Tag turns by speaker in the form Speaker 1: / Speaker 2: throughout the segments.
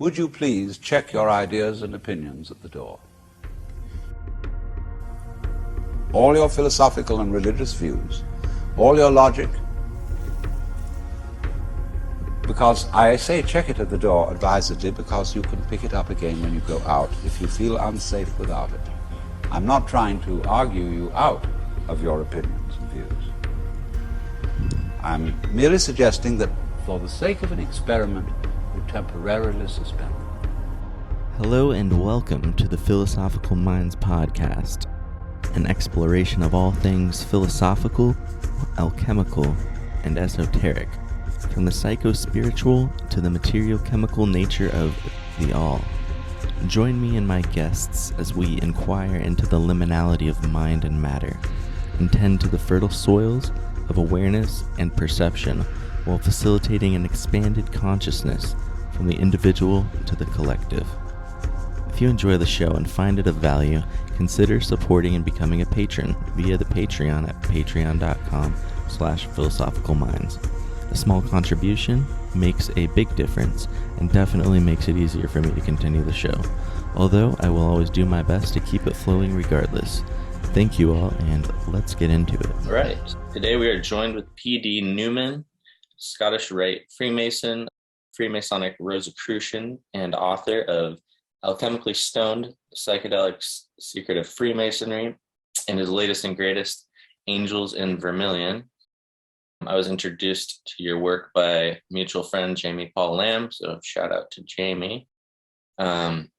Speaker 1: Would you please check your ideas and opinions at the door? All your philosophical and religious views, all your logic, because I say check it at the door advisedly because you can pick it up again when you go out if you feel unsafe without it. I'm not trying to argue you out of your opinions and views. I'm merely suggesting that for the sake of an experiment, you temporarily suspend them.
Speaker 2: Hello and welcome to the Philosophical Minds podcast, an exploration of all things philosophical, alchemical, and esoteric, from the psycho-spiritual to the material-chemical nature of the all. Join me and my guests as we inquire into the liminality of mind and matter, and tend to the fertile soils of awareness and perception while facilitating an expanded consciousness from the individual to the collective. If you enjoy the show and find it of value, consider supporting and becoming a patron via the Patreon at patreon.com/philosophicalminds. A small contribution makes a big difference and definitely makes it easier for me to continue the show, although I will always do my best to keep it flowing regardless. Thank you all, and let's get into it.
Speaker 3: All right. Today we are joined with P.D. Newman, Scottish Rite Freemason, Freemasonic Rosicrucian, and author of Alchemically Stoned, Psychedelics, Secret of Freemasonry, and his latest and greatest, Angels in Vermilion. I was introduced to your work by mutual friend Jamie Paul Lamb, so shout out to Jamie. And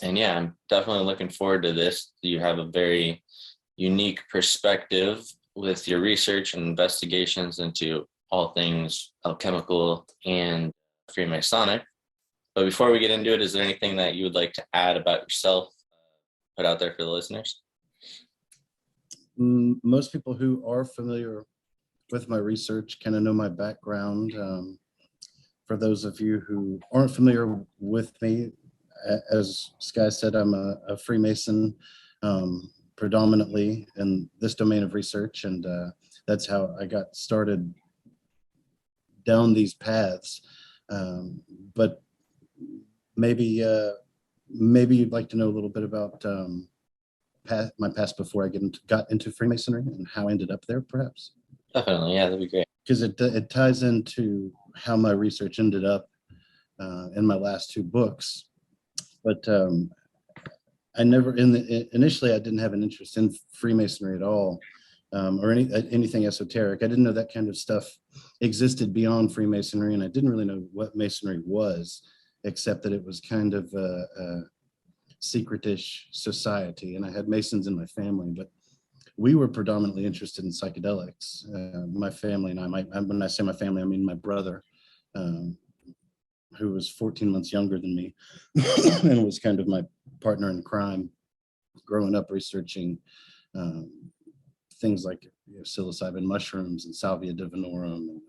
Speaker 3: yeah, I'm definitely looking forward to this. You have a very unique perspective with your research and investigations into all things alchemical and Freemasonic. But before we get into it, is there anything that you would like to add about yourself, put out there for the listeners?
Speaker 4: Most people who are familiar with my research kind of know my background. For those of you who aren't familiar with me, as Sky said, I'm a Freemason, predominantly in this domain of research, and that's how I got started down these paths. But maybe you'd like to know a little bit about my past before I got into Freemasonry and how I ended up there, perhaps.
Speaker 3: Definitely, yeah, that'd be great.
Speaker 4: Because it ties into how my research ended up in my last two books. But I never, initially, I didn't have an interest in Freemasonry at all, or anything esoteric. I didn't know that kind of stuff existed beyond Freemasonry, and I didn't really know what Masonry was, except that it was kind of a secretish society, and I had Masons in my family, but we were predominantly interested in psychedelics. My family and I, when I say my family, I mean my brother, who was 14 months younger than me and was kind of my partner in crime growing up, researching things like psilocybin mushrooms and salvia divinorum and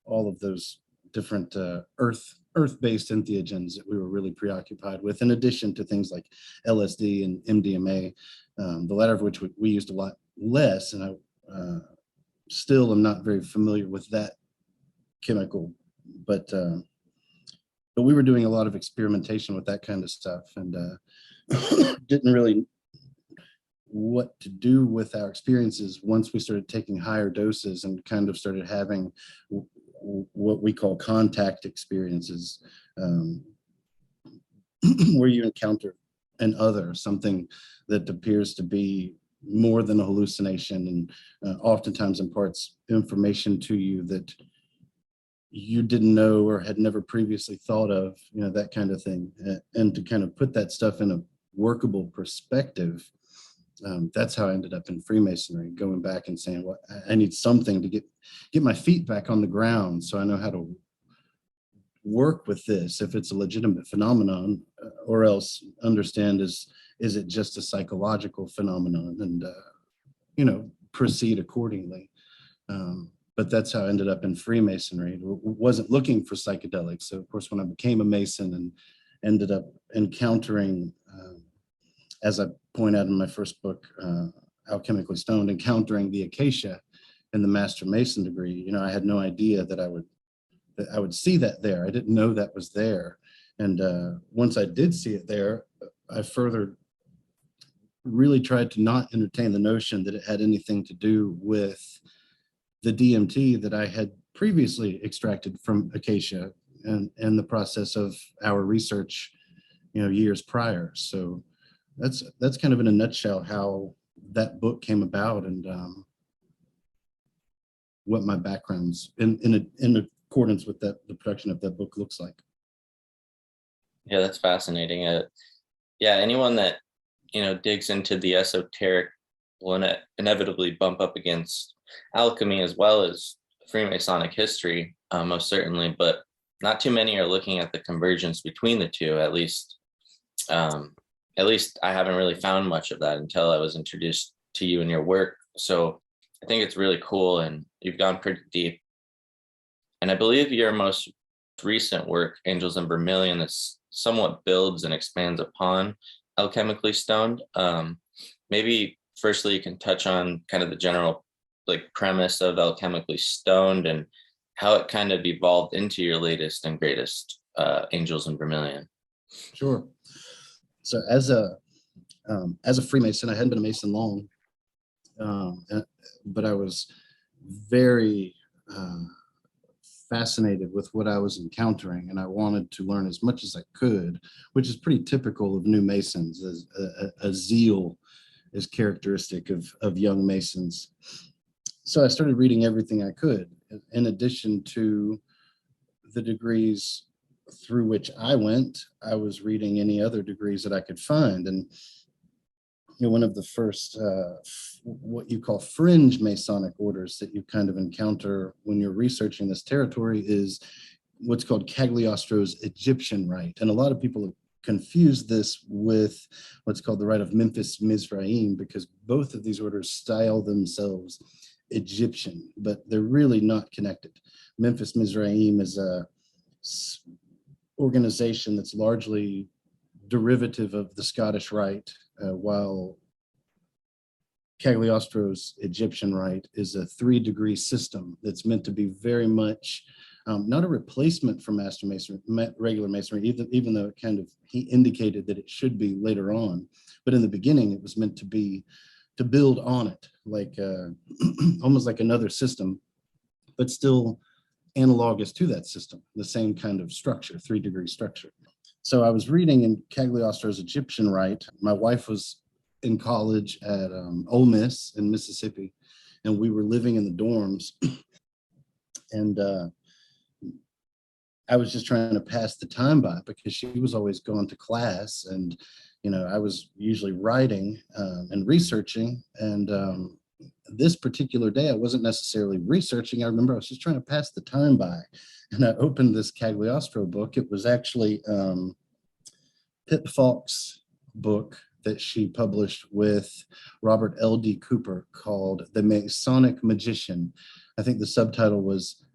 Speaker 4: all of those different earth-based entheogens that we were really preoccupied with, in addition to things like LSD and MDMA, the latter of which we used a lot less, and I still am not very familiar with that chemical, but we were doing a lot of experimentation with that kind of stuff, and didn't really what to do with our experiences once we started taking higher doses and kind of started having what we call contact experiences, where you encounter an other, something that appears to be more than a hallucination, and oftentimes imparts information to you that you didn't know or had never previously thought of, that kind of thing. And to kind of put that stuff in a workable perspective, that's how I ended up in Freemasonry, going back and saying, well, I need something to get my feet back on the ground so I know how to work with this, if it's a legitimate phenomenon, or else understand is it just a psychological phenomenon, and proceed accordingly. But that's how I ended up in Freemasonry. Wasn't looking for psychedelics. So of course, when I became a Mason and ended up encountering, as I point out in my first book, Alchemically Stoned, encountering the acacia in the Master Mason degree, I had no idea that I would see that there. I didn't know that was there. And once I did see it there, I further really tried to not entertain the notion that it had anything to do with the DMT that I had previously extracted from acacia and the process of our research, years prior. So that's kind of in a nutshell how that book came about, and what my background's in accordance with the production of that book looks like.
Speaker 3: Yeah, that's fascinating. Yeah, anyone that digs into the esoteric will inevitably bump up against alchemy as well as Freemasonic history, most certainly. But not too many are looking at the convergence between the two. At least I haven't really found much of that until I was introduced to you and your work. So I think it's really cool, and you've gone pretty deep. And I believe your most recent work, Angels and Vermilion, is somewhat builds and expands upon Alchemically Stoned. Maybe firstly you can touch on kind of the general premise of Alchemically Stoned and how it kind of evolved into your latest and greatest, Angels and Vermilion.
Speaker 4: Sure. So as a Freemason, I hadn't been a Mason long, but I was very fascinated with what I was encountering, and I wanted to learn as much as I could, which is pretty typical of new Masons. As a zeal is characteristic of young Masons. So I started reading everything I could, in addition to the degrees through which I went. I was reading any other degrees that I could find, and one of the first what you call fringe Masonic orders that you kind of encounter when you're researching this territory is what's called Cagliostro's Egyptian Rite. And a lot of people have confused this with what's called the Rite of Memphis Mizraim, because both of these orders style themselves Egyptian, but they're really not connected. Memphis Mizraim is a organization that's largely derivative of the Scottish Rite, while Cagliostro's Egyptian Rite is a 3-degree system that's meant to be very much not a replacement for Master Masonry, regular Masonry, even though it kind of, he indicated that it should be later on. But in the beginning, it was meant to build on it, like almost like another system, but still analogous to that system, the same kind of structure, 3-degree structure. So I was reading in Cagliostro's Egyptian Rite. My wife was in college at Ole Miss in Mississippi, and we were living in the dorms. And I was just trying to pass the time by because she was always going to class, and I was usually writing and researching. And this particular day, I wasn't necessarily researching. I remember I was just trying to pass the time by, and I opened this Cagliostro book. It was actually Pip Falk's book that she published with Robert L.D. Cooper called The Masonic Magician. I think the subtitle was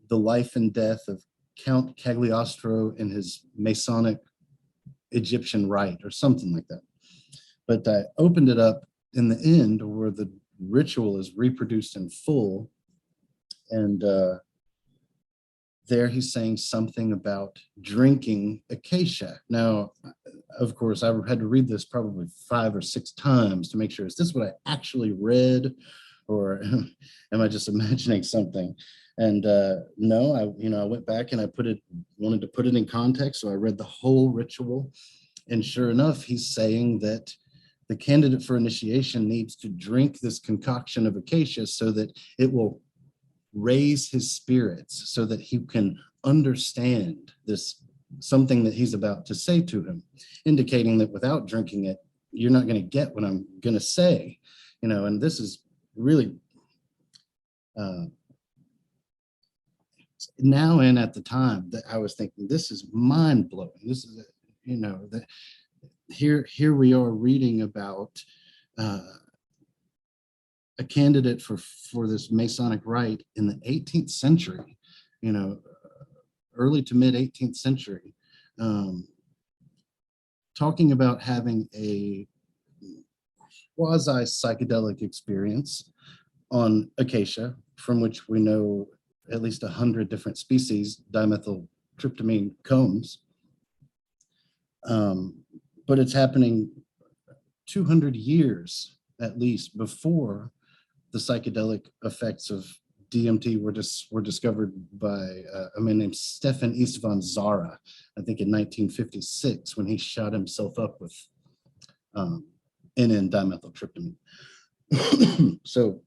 Speaker 4: The Life and Death of Count Cagliostro in His Masonic Egyptian Rite, or something like that. But I opened it up in the end where the ritual is reproduced in full, and there he's saying something about drinking acacia. Now, of course, I had to read this probably 5 or 6 times to make sure, is this what I actually read, or am I just imagining something? And no, I went back and I wanted to put it in context. So I read the whole ritual, and sure enough, he's saying that the candidate for initiation needs to drink this concoction of acacia so that it will raise his spirits, so that he can understand this, something that he's about to say to him, indicating that without drinking it, you're not going to get what I'm going to say, and this is really now and at the time that I was thinking, this is mind blowing. This is, that here we are reading about a candidate for this Masonic rite in the 18th century, early to mid 18th century, talking about having a quasi psychedelic experience on acacia, from which we know at least 100 different species dimethyltryptamine comes, But it's happening 200 years at least before the psychedelic effects of DMT were discovered by a man named Stefan Istvan Zara, I think in 1956, when he shot himself up with N,N-dimethyltryptamine. So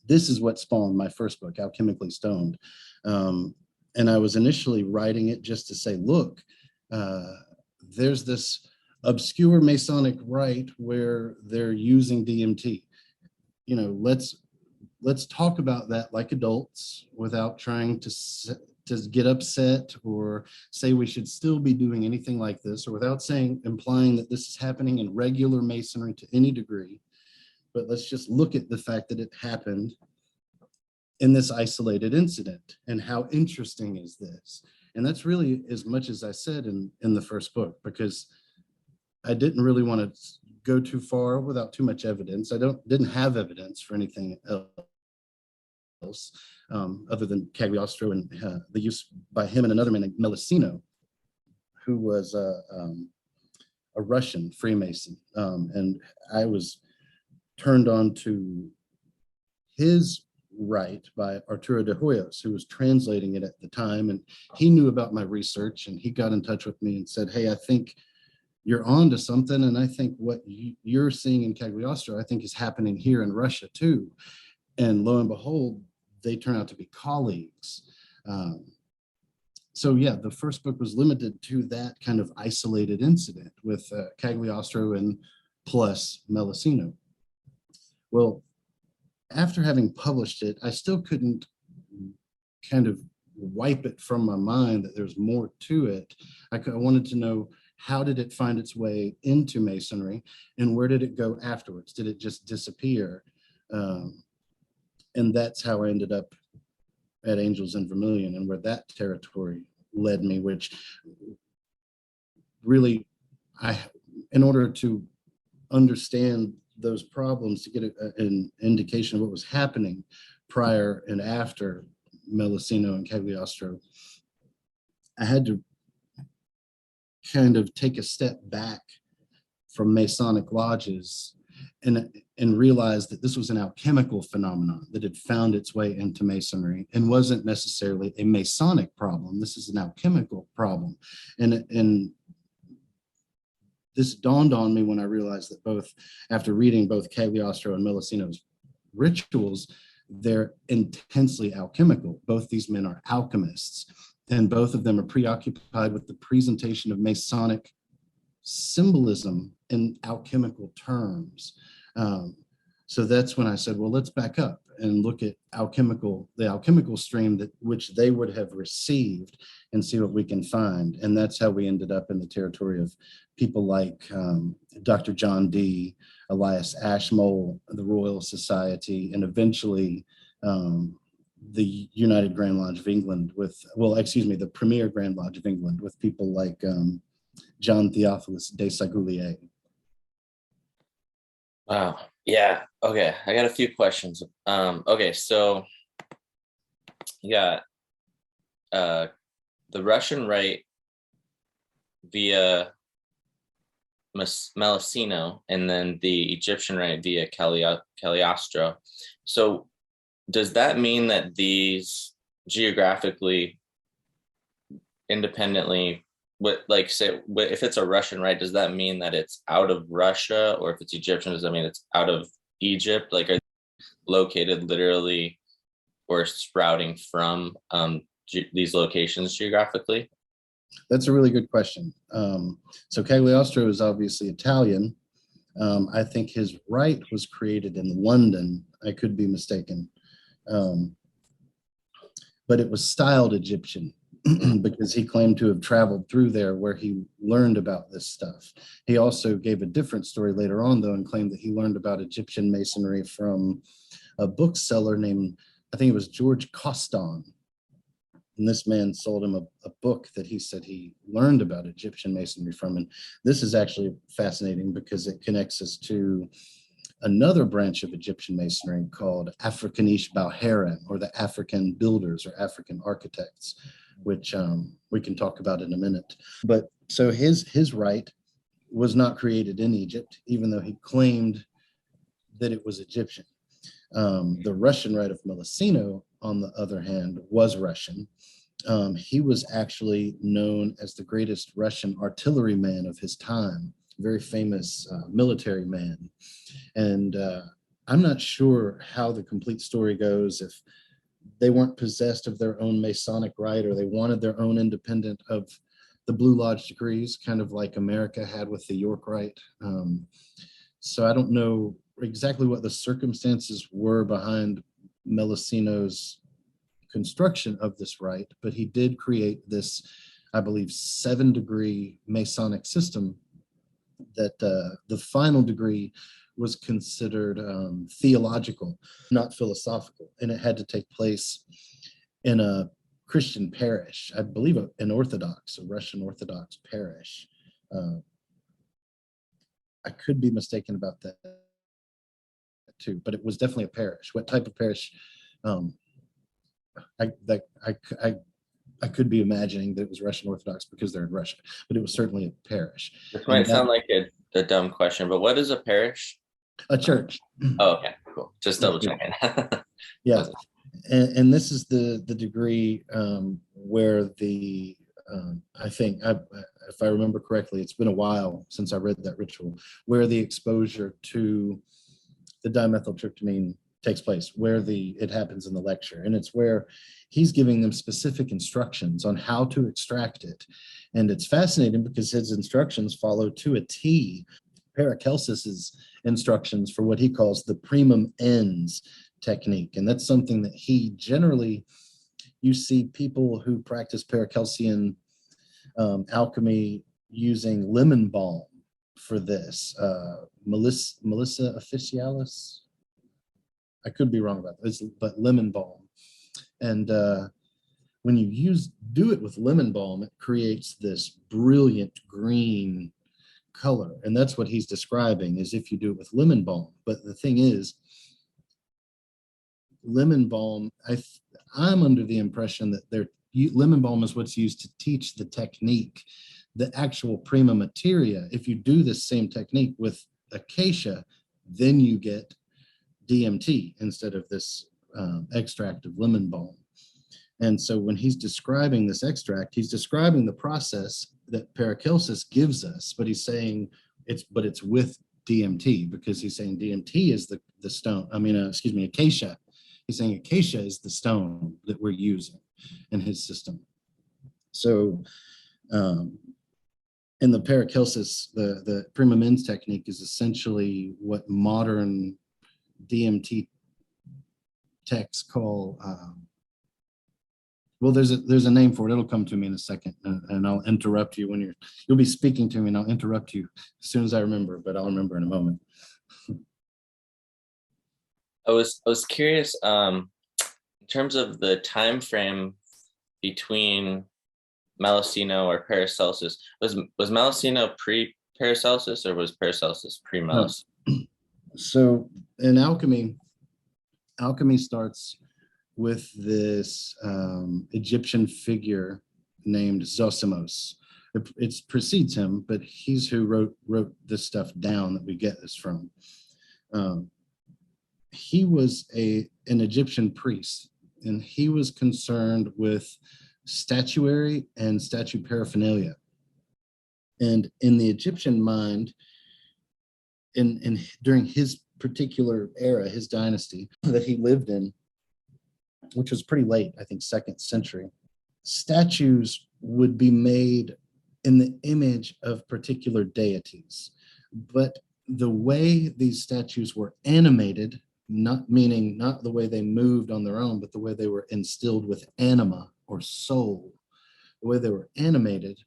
Speaker 4: this is what spawned my first book, Alchemically Stoned. And I was initially writing it just to say, look, there's this obscure Masonic rite where they're using DMT. You know, let's talk about that like adults without trying to get upset or say we should still be doing anything like this, or without implying that this is happening in regular Masonry to any degree. But let's just look at the fact that it happened in this isolated incident, and how interesting is this? And that's really as much as I said in the first book, because I didn't really want to go too far without too much evidence. I didn't have evidence for anything else other than Cagliostro and the use by him and another man named Melicino, who was a Russian Freemason. And I was turned on to his rite by Arturo de Hoyos, who was translating it at the time. And he knew about my research, and he got in touch with me and said, hey, I think you're on to something. And I think what you're seeing in Cagliostro, I think is happening here in Russia too. And lo and behold, they turn out to be colleagues. So yeah, the first book was limited to that kind of isolated incident with Cagliostro and plus Melicino. Well, after having published it, I still couldn't kind of wipe it from my mind that there's more to it. I wanted to know, how did it find its way into Masonry, and where did it go afterwards? Did it just disappear? And that's how I ended up at Angels in Vermilion, and where that territory led me, which really, in order to understand those problems, to get an indication of what was happening prior and after Melicino and Cagliostro, I had to kind of take a step back from Masonic lodges and realize that this was an alchemical phenomenon that had found its way into Masonry and wasn't necessarily a Masonic problem. This is an alchemical problem. And this dawned on me when I realized that after reading both Cagliostro and Melicino's rituals, they're intensely alchemical. Both these men are alchemists, and both of them are preoccupied with the presentation of Masonic symbolism in alchemical terms. So that's when I said, well, let's back up and look at the alchemical stream which they would have received, and see what we can find. And that's how we ended up in the territory of people like Dr. John Dee, Elias Ashmole, the Royal Society, and eventually the United Grand Lodge of England the Premier Grand Lodge of England, with people like John Theophilus de Sagoulier.
Speaker 3: Wow. Yeah. Okay. I got a few questions. Okay. So you got the Russian rite via Melicino, and then the Egyptian rite via Cagliostro. So does that mean that these geographically independently, if it's a Russian rite, does that mean that it's out of Russia? Or if it's Egyptian, does that mean it's out of Egypt? Like, are they located literally or sprouting from these locations geographically?
Speaker 4: That's a really good question. So Cagliostro is obviously Italian. I think his rite was created in London. I could be mistaken. But it was styled Egyptian because he claimed to have traveled through there where he learned about this stuff. He also gave a different story later on, though, and claimed that he learned about Egyptian masonry from a bookseller named, I think it was George Coston. And this man sold him a book that he said he learned about Egyptian masonry from. And this is actually fascinating because it connects us to another branch of Egyptian masonry called Afrikanish Bauherren, or the African builders or African architects, which we can talk about in a minute. But So his rite was not created in Egypt, even though he claimed that it was Egyptian. The Russian rite of Melusino, on the other hand, was Russian. He was actually known as the greatest Russian artilleryman of his time, very famous military man. And I'm not sure how the complete story goes, if they weren't possessed of their own Masonic rite or they wanted their own independent of the Blue Lodge degrees, kind of like America had with the York rite. So I don't know exactly what the circumstances were behind Melusino's construction of this rite, but he did create this, I believe, 7-degree Masonic system that the final degree was considered theological, not philosophical, and it had to take place in a Christian parish, I believe a Russian Orthodox parish. I could be mistaken about that too, but it was definitely a parish. What type of parish? I could be imagining that it was Russian Orthodox because they're in Russia, but it was certainly a parish.
Speaker 3: This might sound like a dumb question, but what is a parish?
Speaker 4: A church.
Speaker 3: Oh, okay, cool. Just double checking.
Speaker 4: Yeah. And this is the degree where the I think, if I remember correctly, it's been a while since I read that ritual, where the exposure to the dimethyltryptamine takes place, where it happens in the lecture. And it's where he's giving them specific instructions on how to extract it. And it's fascinating because his instructions follow to a T Paracelsus's instructions for what he calls the primum ens technique. And that's something that he generally, you see people who practice Paracelsian alchemy using lemon balm for this. Melissa officialis, I could be wrong about this, but lemon balm. And when you do it with lemon balm, it creates this brilliant green color. And that's what he's describing, is if you do it with lemon balm. But the thing is, lemon balm, I'm under the impression that lemon balm is what's used to teach the technique. The actual prima materia, if you do this same technique with acacia, then you get DMT instead of this extract of lemon balm. And so when he's describing this extract, he's describing the process that Paracelsus gives us, but he's saying it's with DMT, because he's saying DMT is the stone. Acacia. He's saying acacia is the stone that we're using in his system. So in the Paracelsus, the prima mens technique is essentially what modern DMT techs call, well, there's a name for it. It'll come to me in a second, and I'll interrupt you when you'll be speaking to me, and I'll interrupt you as soon as I remember, but I'll remember in a moment.
Speaker 3: I was curious, in terms of the time frame between Melusino or Paracelsus. Was Melusino pre-Paracelsus, or was Paracelsus pre-Melusino?
Speaker 4: So in alchemy starts with this Egyptian figure named Zosimos. It precedes him, but he's who wrote this stuff down that we get this from. He was an Egyptian priest, and he was concerned with statuary and statue paraphernalia. And in the Egyptian mind, during his particular era, his dynasty that he lived in, which was pretty late, I think 2nd century, statues would be made in the image of particular deities. But the way these statues were animated, not the way they moved on their own, but the way they were instilled with anima or soul, the way they were animated,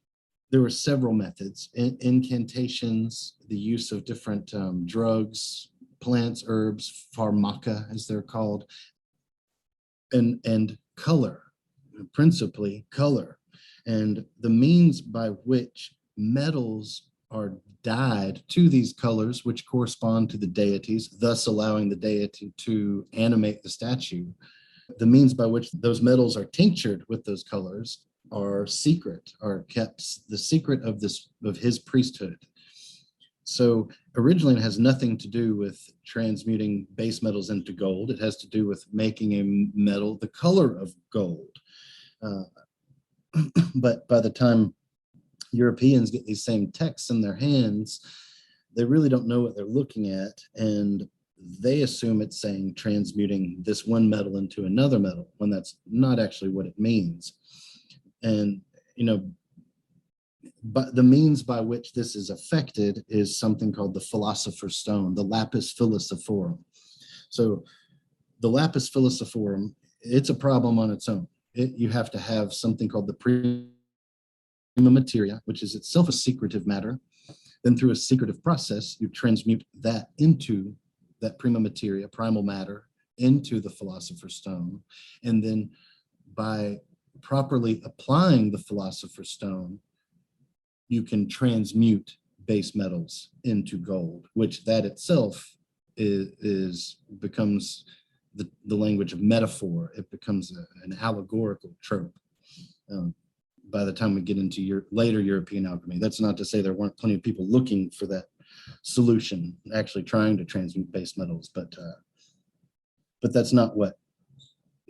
Speaker 4: there were several methods: incantations, the use of different drugs, plants, herbs, pharmaca as they're called, and color, principally color, and the means by which metals are dyed to these colors, which correspond to the deities, thus allowing the deity to animate the statue. The means by which those metals are tinctured with those colors are secret, are kept the secret of his priesthood. So originally it has nothing to do with transmuting base metals into gold. It has to do with making a metal the color of gold. But by the time Europeans get these same texts in their hands, they really don't know what they're looking at, and they assume it's saying transmuting this one metal into another metal, when that's not actually what it means. And, but the means by which this is affected is something called the philosopher's stone, the lapis philosophorum. So the lapis philosophorum, it's a problem on its own. You have to have something called the prima materia, which is itself a secretive matter. Then through a secretive process, you transmute that into that prima materia, primal matter, into the philosopher's stone. And then by properly applying the philosopher's stone, you can transmute base metals into gold, which that itself becomes the language of metaphor. It becomes an allegorical trope. By the time we get into later European alchemy, that's not to say there weren't plenty of people looking for that solution, actually trying to transmute base metals, but that's not what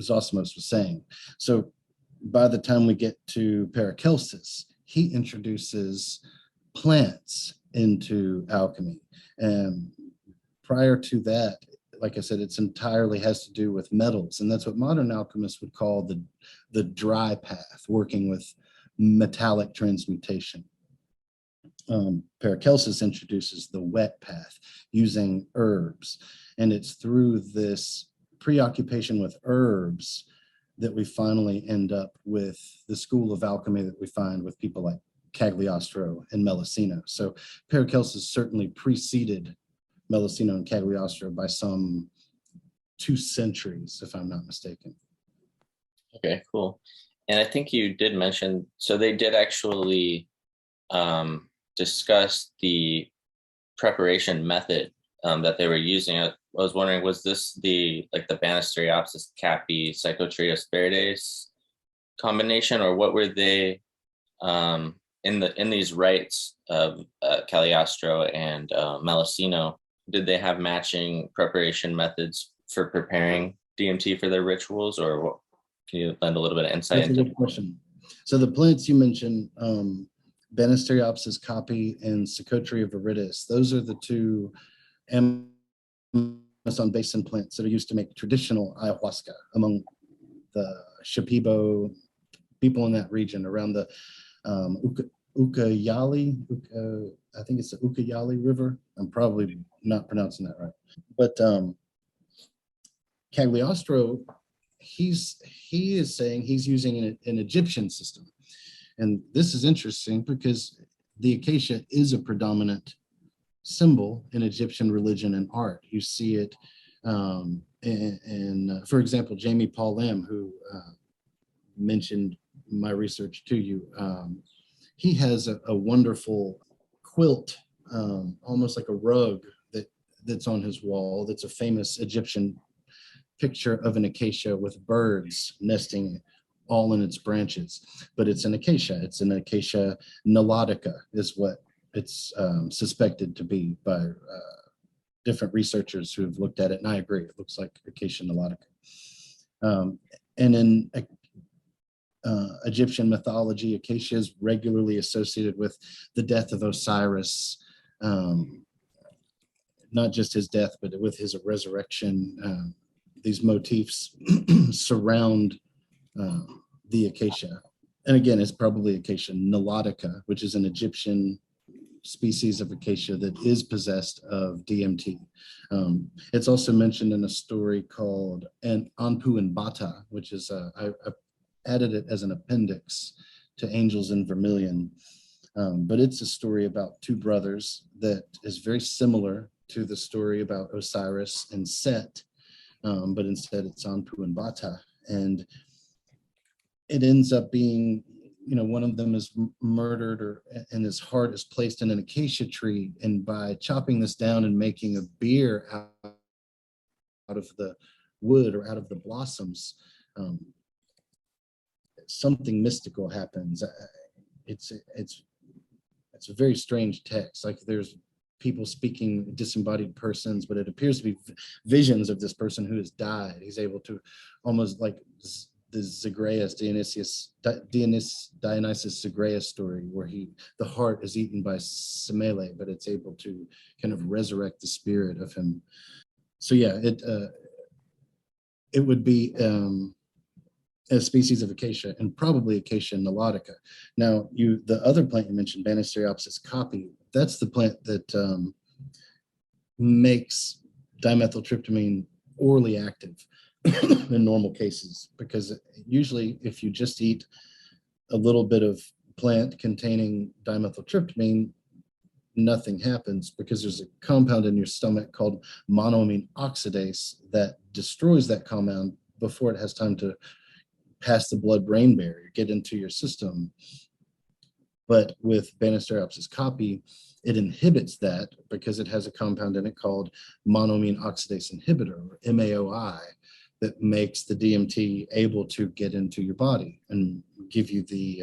Speaker 4: Zosimus was saying. So by the time we get to Paracelsus, he introduces plants into alchemy. And prior to that, like I said, it's entirely has to do with metals. And that's what modern alchemists would call the dry path, working with metallic transmutation. Paracelsus introduces the wet path, using herbs. And it's through this preoccupation with herbs that we finally end up with the school of alchemy that we find with people like Cagliostro and Melissino. So Paracelsus certainly preceded Melissino and Cagliostro by some 2 centuries, if I'm not mistaken.
Speaker 3: Okay, cool. And I think you did mention, so they did actually discuss the preparation method that they were using. I was wondering, was this the Banisteriopsis capi Psychotrios verdes combination, or what were they in these rites of Cagliostro and Melissino? Did they have matching preparation methods for preparing DMT for their rituals, or what? Can you lend a little bit of insight
Speaker 4: That's a good question. So the plants you mentioned, Banisteriopsis capi and Psychotria viridis, those are the 2 Amazon basin plants that are used to make traditional ayahuasca among the Shipibo people in that region around the Ucayali, I think it's the Ucayali River. I'm probably not pronouncing that right. But Cagliostro, he is saying he's using an Egyptian system. And this is interesting because the acacia is a predominant symbol in Egyptian religion and art. You see it in, for example, Jamie Paul Lamb, who mentioned my research to you. He has a wonderful quilt, almost like a rug that's on his wall. That's a famous Egyptian picture of an acacia with birds nesting all in its branches. But it's an acacia. It's an acacia nilotica is what it's suspected to be by different researchers who have looked at it. And I agree, it looks like acacia nilotica. And in Egyptian mythology, acacia is regularly associated with the death of Osiris, not just his death, but with his resurrection. These motifs surround the acacia. And again, it's probably acacia nilotica, which is an Egyptian species of acacia that is possessed of DMT. It's also mentioned in a story called Anpu and Bata, which is, I added it as an appendix to Angels in Vermilion. But it's a story about 2 brothers that is very similar to the story about Osiris and Set, but instead it's Anpu and Bata. And it ends up being, one of them is murdered, and his heart is placed in an acacia tree. And by chopping this down and making a beer out of the wood or out of the blossoms, something mystical happens. It's a very strange text. Like there's people speaking disembodied persons, but it appears to be visions of this person who has died. He's able to almost like the Zagreus, Dionysus Zagreus story, where the heart is eaten by Semele, but it's able to kind of resurrect the spirit of him. So yeah, it would be a species of acacia, and probably Acacia nilotica. Now, the other plant you mentioned, Banisteriopsis caapi, that's the plant that makes dimethyltryptamine orally active in normal cases, because usually if you just eat a little bit of plant containing dimethyltryptamine, nothing happens, because there's a compound in your stomach called monoamine oxidase that destroys that compound before it has time to pass the blood-brain barrier, get into your system. But with Banisteriopsis caapi, it inhibits that because it has a compound in it called monoamine oxidase inhibitor, or MAOI, that makes the DMT able to get into your body and give you the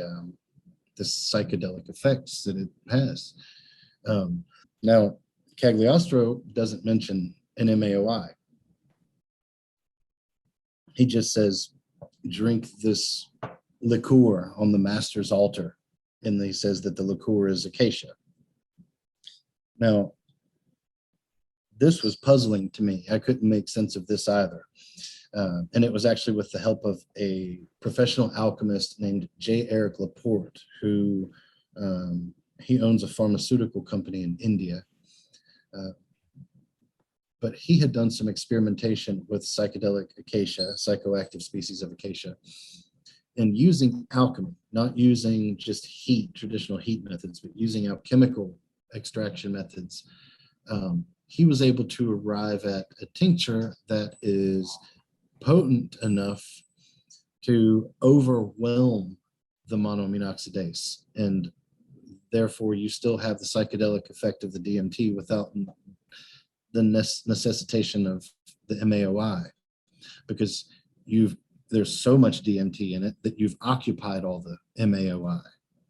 Speaker 4: psychedelic effects that it has. Now, Cagliostro doesn't mention an MAOI. He just says, drink this liqueur on the master's altar. And he says that the liqueur is acacia. Now, this was puzzling to me. I couldn't make sense of this either. And it was actually with the help of a professional alchemist named J. Eric Laporte, who he owns a pharmaceutical company in India. But he had done some experimentation with psychedelic acacia, psychoactive species of acacia, and using alchemy, not using just heat, traditional heat methods, but using alchemical extraction methods. He was able to arrive at a tincture that is potent enough to overwhelm the monoamine oxidase, and therefore you still have the psychedelic effect of the DMT without the necessitation of the MAOI, because there's so much DMT in it that you've occupied all the MAOI,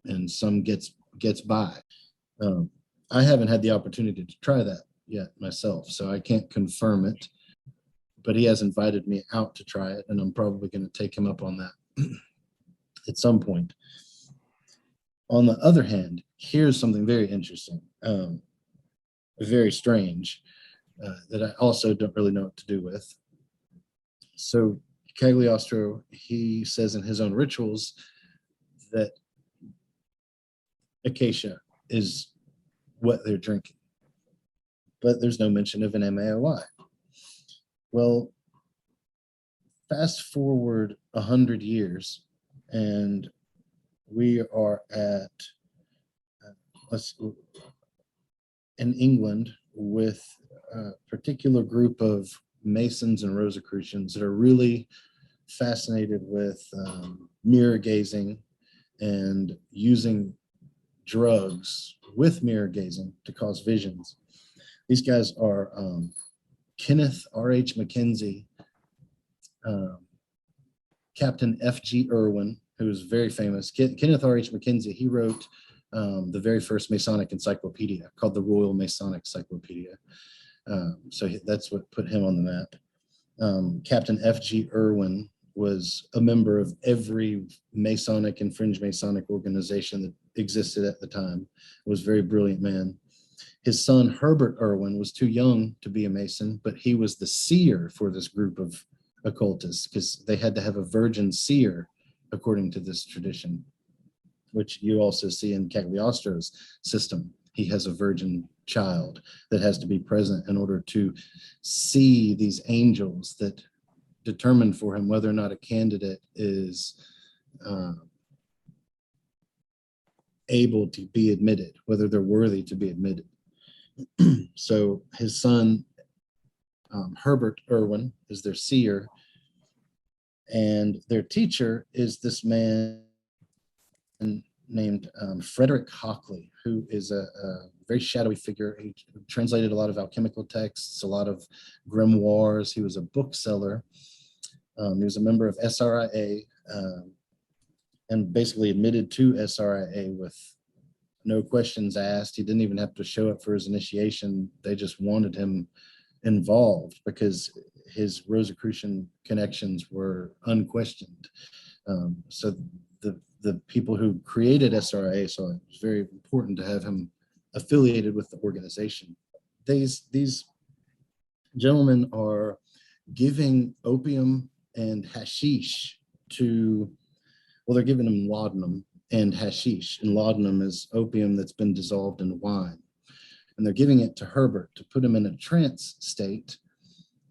Speaker 4: and some gets by. I haven't had the opportunity to try that yet myself, so I can't confirm it, but he has invited me out to try it, and I'm probably going to take him up on that at some point. On the other hand, here's something very interesting, very strange, that I also don't really know what to do with. So Cagliostro, he says in his own rituals that acacia is what they're drinking, but there's no mention of an MAOI. Well, fast forward 100 years, and we are at in England with a particular group of Masons and Rosicrucians that are really fascinated with mirror gazing and using drugs with mirror gazing to cause visions. These guys are Kenneth R.H. Mackenzie, Captain F.G. Irwin, who is very famous. Kenneth R.H. Mackenzie, he wrote the very first Masonic encyclopedia called the Royal Masonic Encyclopedia. So that's what put him on the map. Captain F.G. Irwin was a member of every Masonic and fringe Masonic organization that existed at the time. Was a very brilliant man. His son, Herbert Irwin, was too young to be a Mason, but he was the seer for this group of occultists, because they had to have a virgin seer according to this tradition, which you also see in Cagliostro's system. He has a virgin child that has to be present in order to see these angels that determine for him whether or not a candidate is able to be admitted, whether they're worthy to be admitted. So his son, Herbert Irwin, is their seer, and their teacher is this man named Frederick Hockley, who is a very shadowy figure. He translated a lot of alchemical texts, a lot of grimoires. He was a bookseller. He was a member of SRIA. and basically admitted to SRIA with no questions asked. He didn't even have to show up for his initiation. They just wanted him involved because his Rosicrucian connections were unquestioned. So the people who created SRIA saw it was very important to have him affiliated with the organization. These gentlemen are giving opium and hashish to, well, they're giving him laudanum and hashish. And laudanum is opium that's been dissolved in wine. And they're giving it to Herbert to put him in a trance state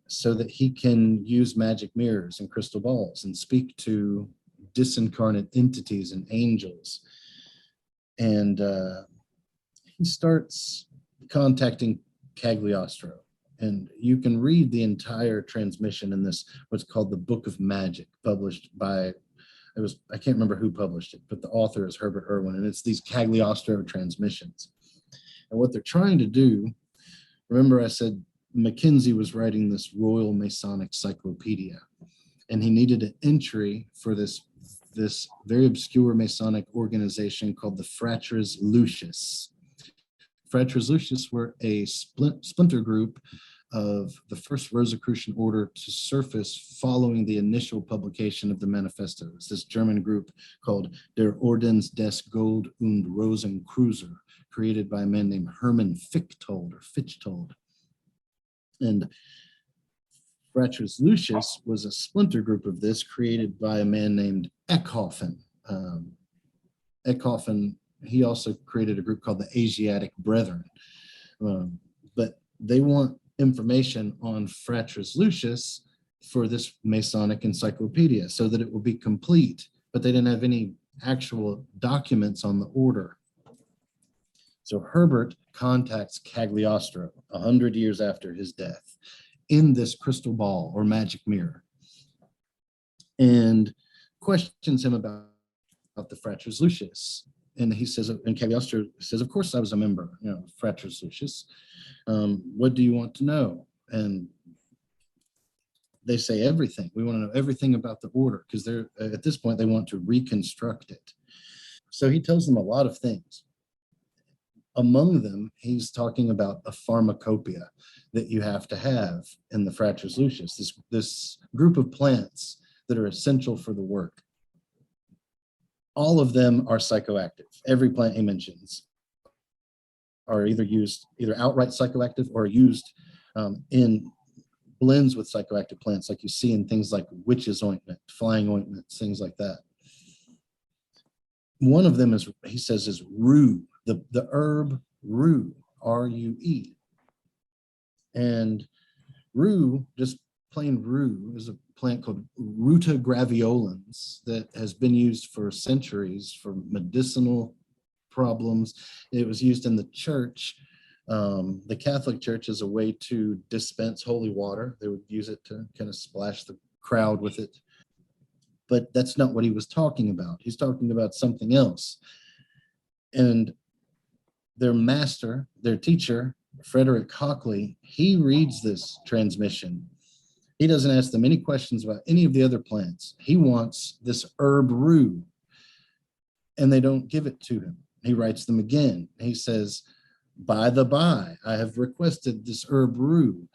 Speaker 4: so that he can use magic mirrors and crystal balls and speak to disincarnate entities and angels. And he starts contacting Cagliostro. And you can read the entire transmission in this, what's called the Book of Magic, published by, I can't remember who published it, but the author is Herbert Irwin, and it's these Cagliostro transmissions. And what they're trying to do, remember I said Mackenzie was writing this Royal Masonic Cyclopedia, and he needed an entry for this very obscure Masonic organization called the Fratres Lucis. Fratres Lucis were a splinter group of the first Rosicrucian order to surface following the initial publication of the manifesto. It's this German group called Der Ordens des Gold und Rosenkreuz, created by a man named Hermann Fichtold. And Fratres Lucis was a splinter group of this created by a man named Eckhoffen. Eckhoffen, he also created a group called the Asiatic Brethren. But they want information on Fratres Lucis for this Masonic encyclopedia so that it will be complete, but they didn't have any actual documents on the order. So Herbert contacts Cagliostro 100 years after his death in this crystal ball or magic mirror and questions him about the Fratres Lucis. And he says, and Cagliostro says, of course I was a member, Fratres Lucis. What do you want to know? And they say everything. We want to know everything about the order because they're at this point, they want to reconstruct it. So he tells them a lot of things. Among them, he's talking about a pharmacopoeia that you have to have in the Fratres Lucis, this group of plants that are essential for the work. All of them are psychoactive. Every plant he mentions are either outright psychoactive or used in blends with psychoactive plants, like you see in things like witch's ointment, flying ointments, things like that. One of them is, he says, is rue, the herb rue, R-U-E. And rue, just plain rue, is a plant called Ruta graveolens that has been used for centuries for medicinal problems. It was used in the church, the Catholic Church, as a way to dispense holy water. They would use it to kind of splash the crowd with it. But that's not what he was talking about. He's talking about something else. And their master, their teacher, Frederick Hockley, he reads this transmission. He doesn't ask them any questions about any of the other plants. He wants this herb rue, and they don't give it to him. He writes them again. He says, by the by, I have requested this herb rue.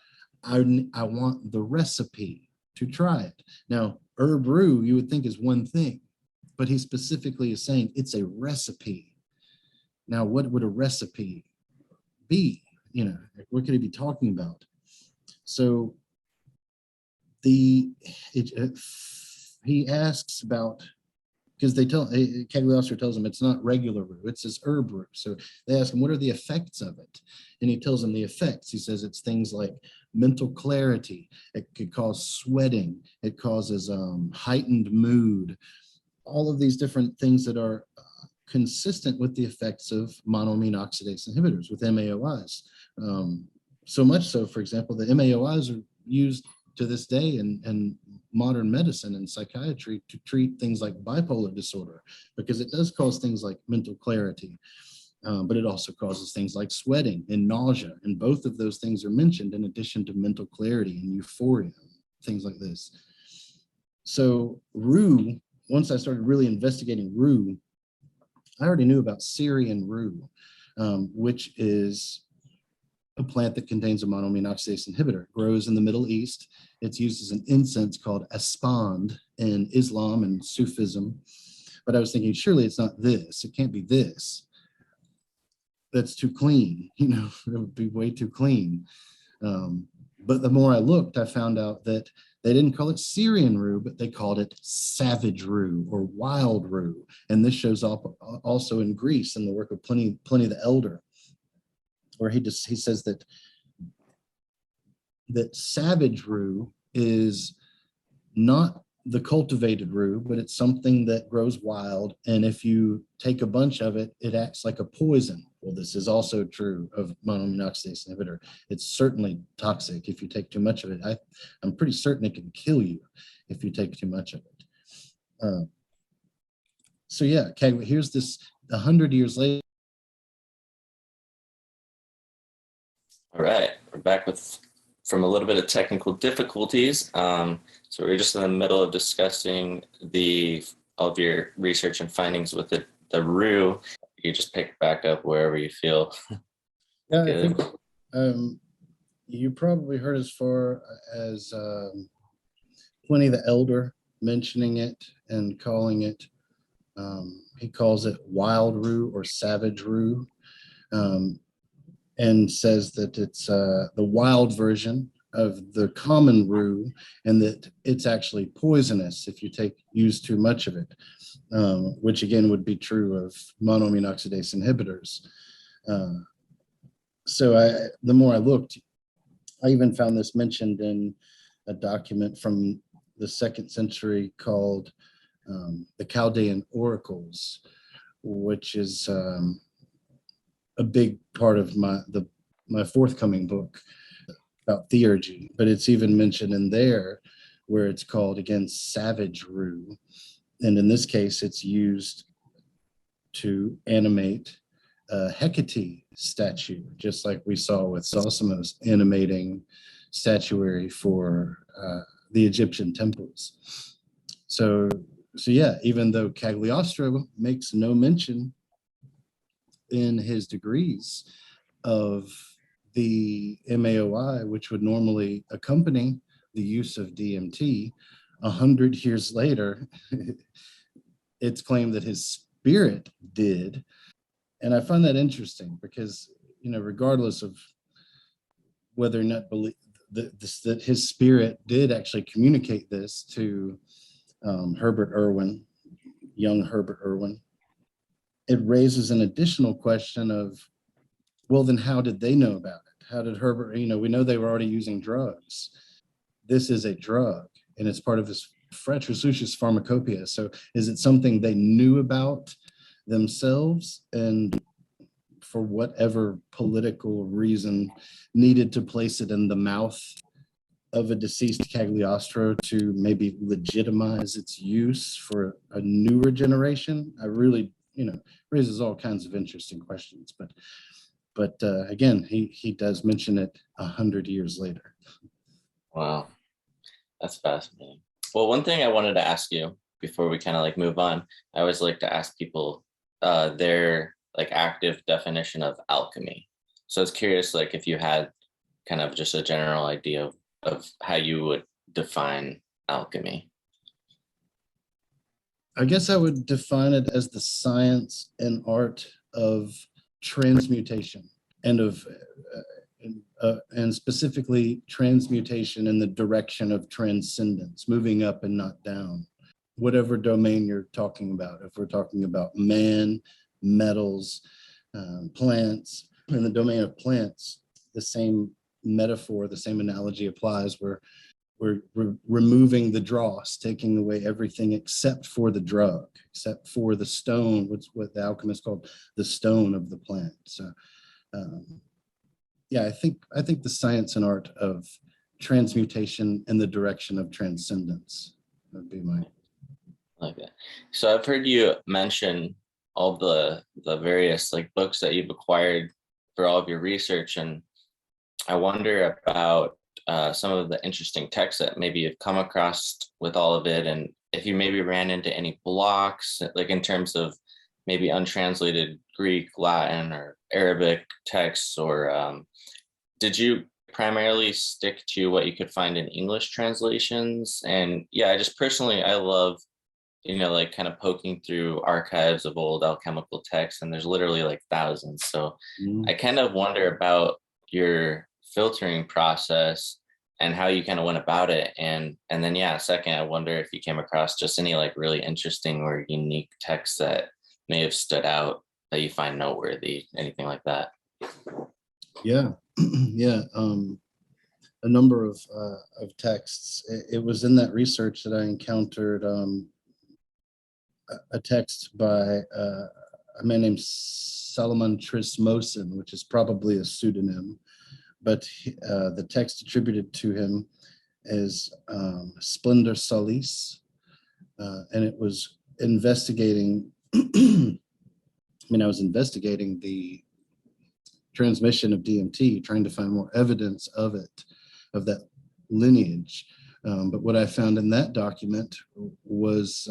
Speaker 4: I want the recipe to try it. Now, herb rue, you would think is one thing, but he specifically is saying it's a recipe. Now, what would a recipe be? What could he be talking about? So he asks about, because Cagliostro tells him it's not regular rue, it's his herb rue. So they ask him, what are the effects of it? And he tells them the effects. He says it's things like mental clarity. It could cause sweating. It causes heightened mood. All of these different things that are consistent with the effects of monoamine oxidase inhibitors with MAOIs. So much so, for example, the MAOIs are used to this day in modern medicine and psychiatry to treat things like bipolar disorder, because it does cause things like mental clarity, but it also causes things like sweating and nausea. And both of those things are mentioned in addition to mental clarity and euphoria, things like this. So rue once I started really investigating rue, I already knew about Syrian rue, which is a plant that contains a monoamine oxidase inhibitor. It grows in the Middle East. It's used as an incense called asfand in Islam and Sufism. But I was thinking, surely it's not this. It can't be this. That's too clean. It would be way too clean. But the more I looked, I found out that they didn't call it Syrian rue, but they called it savage rue or wild rue. And this shows up also in Greece in the work of Pliny the Elder, where he says that savage rue is not the cultivated rue, but it's something that grows wild. And if you take a bunch of it, it acts like a poison. Well, this is also true of monoamine oxidase inhibitor. It's certainly toxic if you take too much of it. I'm pretty certain it can kill you if you take too much of it. So yeah, okay, here's this 100 years later.
Speaker 3: All right, we're back from a little bit of technical difficulties. So we're just in the middle of discussing all of your research and findings with the rue. You just pick back up wherever you feel.
Speaker 4: Yeah, I think you probably heard as far as Pliny the Elder mentioning it and calling it, he calls it wild rue or savage rue, and says that it's the wild version of the common rue, and that it's actually poisonous if you use too much of it, which again would be true of monoamine oxidase inhibitors. So the more I looked, I even found this mentioned in a document from the 2nd century called the Chaldean Oracles, which is a big part of my forthcoming book about theurgy. But it's even mentioned in there where it's called, again, savage rue. And in this case, it's used to animate a Hecate statue, just like we saw with Zosimus animating statuary for the Egyptian temples. So yeah, even though Cagliostro makes no mention in his degrees of the MAOI, which would normally accompany the use of DMT, 100 years later, it's claimed that his spirit did. And I find that interesting because, regardless of whether or not believe that his spirit did actually communicate this to Herbert Irwin, young Herbert Irwin, it raises an additional question of, well, then how did they know about it? How did Herbert, we know they were already using drugs. This is a drug, and it's part of his Fratrus Lucius Pharmacopoeia. So is it something they knew about themselves and for whatever political reason needed to place it in the mouth of a deceased Cagliostro to maybe legitimize its use for a newer generation? I really, raises all kinds of interesting questions. But again, he does mention it 100 years later.
Speaker 3: Wow, that's fascinating. Well, one thing I wanted to ask you before we kind of move on, I always like to ask people their active definition of alchemy. So I was curious, if you had kind of just a general idea of how you would define alchemy.
Speaker 4: I guess I would define it as the science and art of transmutation and specifically transmutation in the direction of transcendence, moving up and not down. Whatever domain you're talking about, if we're talking about man, metals, plants, in the domain of plants, the same metaphor, the same analogy applies where we're removing the dross, taking away everything except for the drug, except for the stone, what the alchemists called the stone of the plant. So yeah, I think the science and art of transmutation in the direction of transcendence would be my.
Speaker 3: Like that. So I've heard you mention all the various books that you've acquired for all of your research, and I wonder about some of the interesting texts that maybe you've come across with all of it, and if you maybe ran into any blocks, like in terms of maybe untranslated Greek, Latin, or Arabic texts, or did you primarily stick to what you could find in English translations? And yeah, I just personally, I love, like kind of poking through archives of old alchemical texts, and there's literally like thousands. So I kind of wonder about your filtering process and how you kind of went about it. And then, yeah, second, I wonder if you came across just any like really interesting or unique texts that may have stood out that you find noteworthy, anything like that.
Speaker 4: Yeah, yeah. A number of texts. It was in that research that I encountered a text by a man named Solomon Trismosin, which is probably a pseudonym, but the text attributed to him is Splendor Solis, and it was investigating. I was investigating the transmission of DMT, trying to find more evidence of it, of that lineage. But what I found in that document was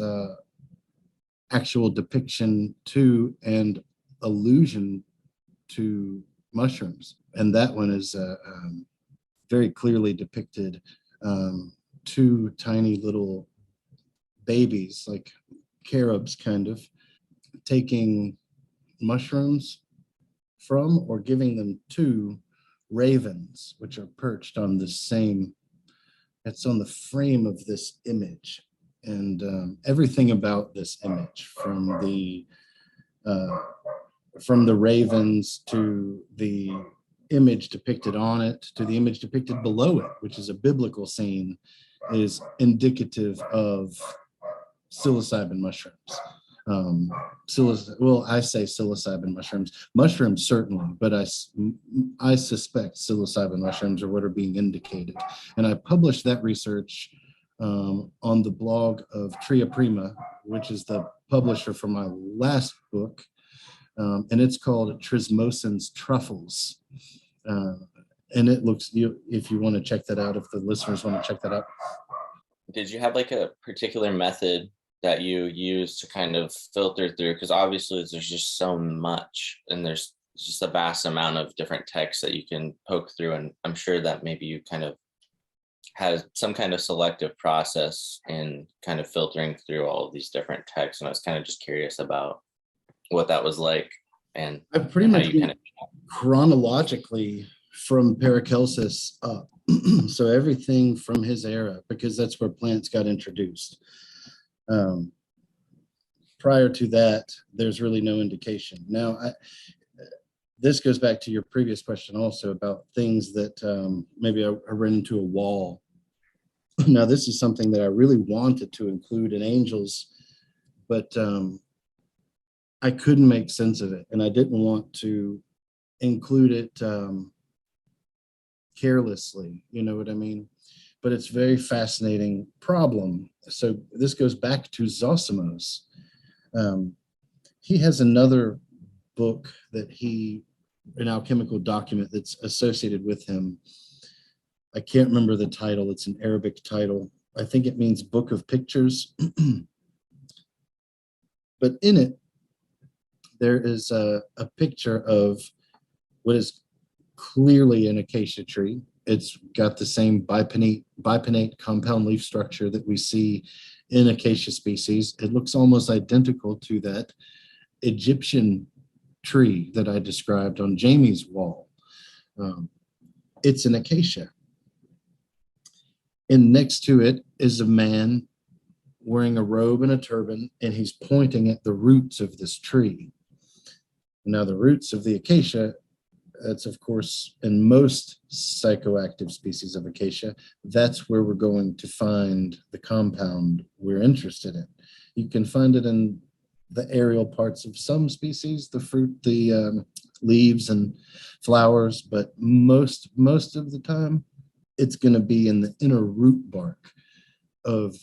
Speaker 4: actual depiction to and allusion to mushrooms. And that one is very clearly depicted two tiny little babies, like carobs kind of, taking mushrooms from or giving them to ravens, which are perched on the same, it's on the frame of this image. And everything about this image, from the ravens to the image depicted on it to the image depicted below it, which is a biblical scene, is indicative of psilocybin mushrooms. I say psilocybin mushrooms certainly, but I suspect psilocybin mushrooms are what are being indicated. And I published that research on the blog of Tria Prima, which is the publisher for my last book, and it's called Trismosin's Truffles. And it looks, if you want to check that out, if the listeners want to check that out.
Speaker 3: Did you have like a particular method that you use to kind of filter through? Because obviously there's just so much, and there's just a vast amount of different texts that you can poke through. And I'm sure that maybe you kind of had some kind of selective process in kind of filtering through all of these different texts. And I was kind of just curious about what that was like. And
Speaker 4: I pretty much chronologically from Paracelsus up. So everything from his era, because that's where plants got introduced. Prior to that, there's really no indication. Now, this goes back to your previous question also about things that maybe I ran into a wall. Now, this is something that I really wanted to include in angels, but I couldn't make sense of it, and I didn't want to include it carelessly, you know what I mean? But it's a very fascinating problem. So this goes back to Zosimos. He has another book that an alchemical document that's associated with him. I can't remember the title. It's an Arabic title. I think it means Book of Pictures. But in it, there is a picture of what is clearly an acacia tree. It's got the same bipinnate compound leaf structure that we see in acacia species. It looks almost identical to that Egyptian tree that I described on Jamie's wall. It's an acacia. And next to it is a man wearing a robe and a turban, and he's pointing at the roots of this tree. Now, the roots of the acacia, that's of course in most psychoactive species of acacia, that's where we're going to find the compound we're interested in. You can find it in the aerial parts of some species, the fruit, the leaves and flowers, but most of the time it's going to be in the inner root bark of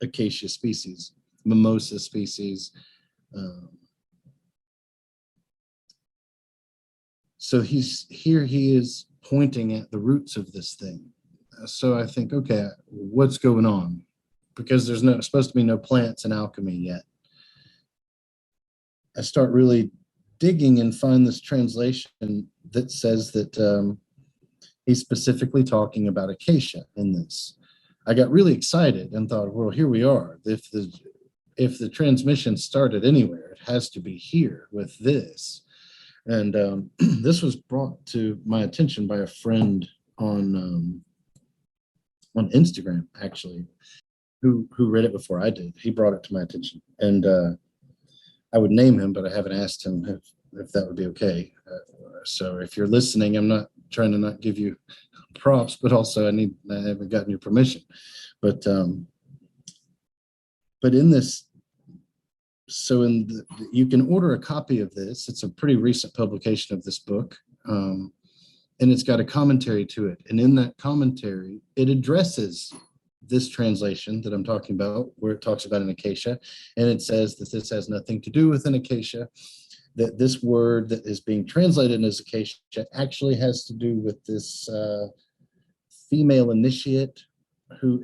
Speaker 4: acacia species, mimosa species. So he is pointing at the roots of this thing. So I think, okay, what's going on? Because there's supposed to be no plants in alchemy yet. I start really digging and find this translation that says that he's specifically talking about acacia in this. I got really excited and thought, well, here we are. If the transmission started anywhere, it has to be here with this. And this was brought to my attention by a friend on Instagram, actually, who read it before I did. He brought it to my attention, and I would name him, but I haven't asked him if that would be okay. So if you're listening, I'm not trying to not give you props, but also I haven't gotten your permission. But in this, so you can order a copy of this. It's a pretty recent publication of this book, and it's got a commentary to it. And in that commentary, it addresses this translation that I'm talking about, where it talks about an acacia, and it says that this has nothing to do with an acacia, that this word that is being translated as acacia actually has to do with this female initiate who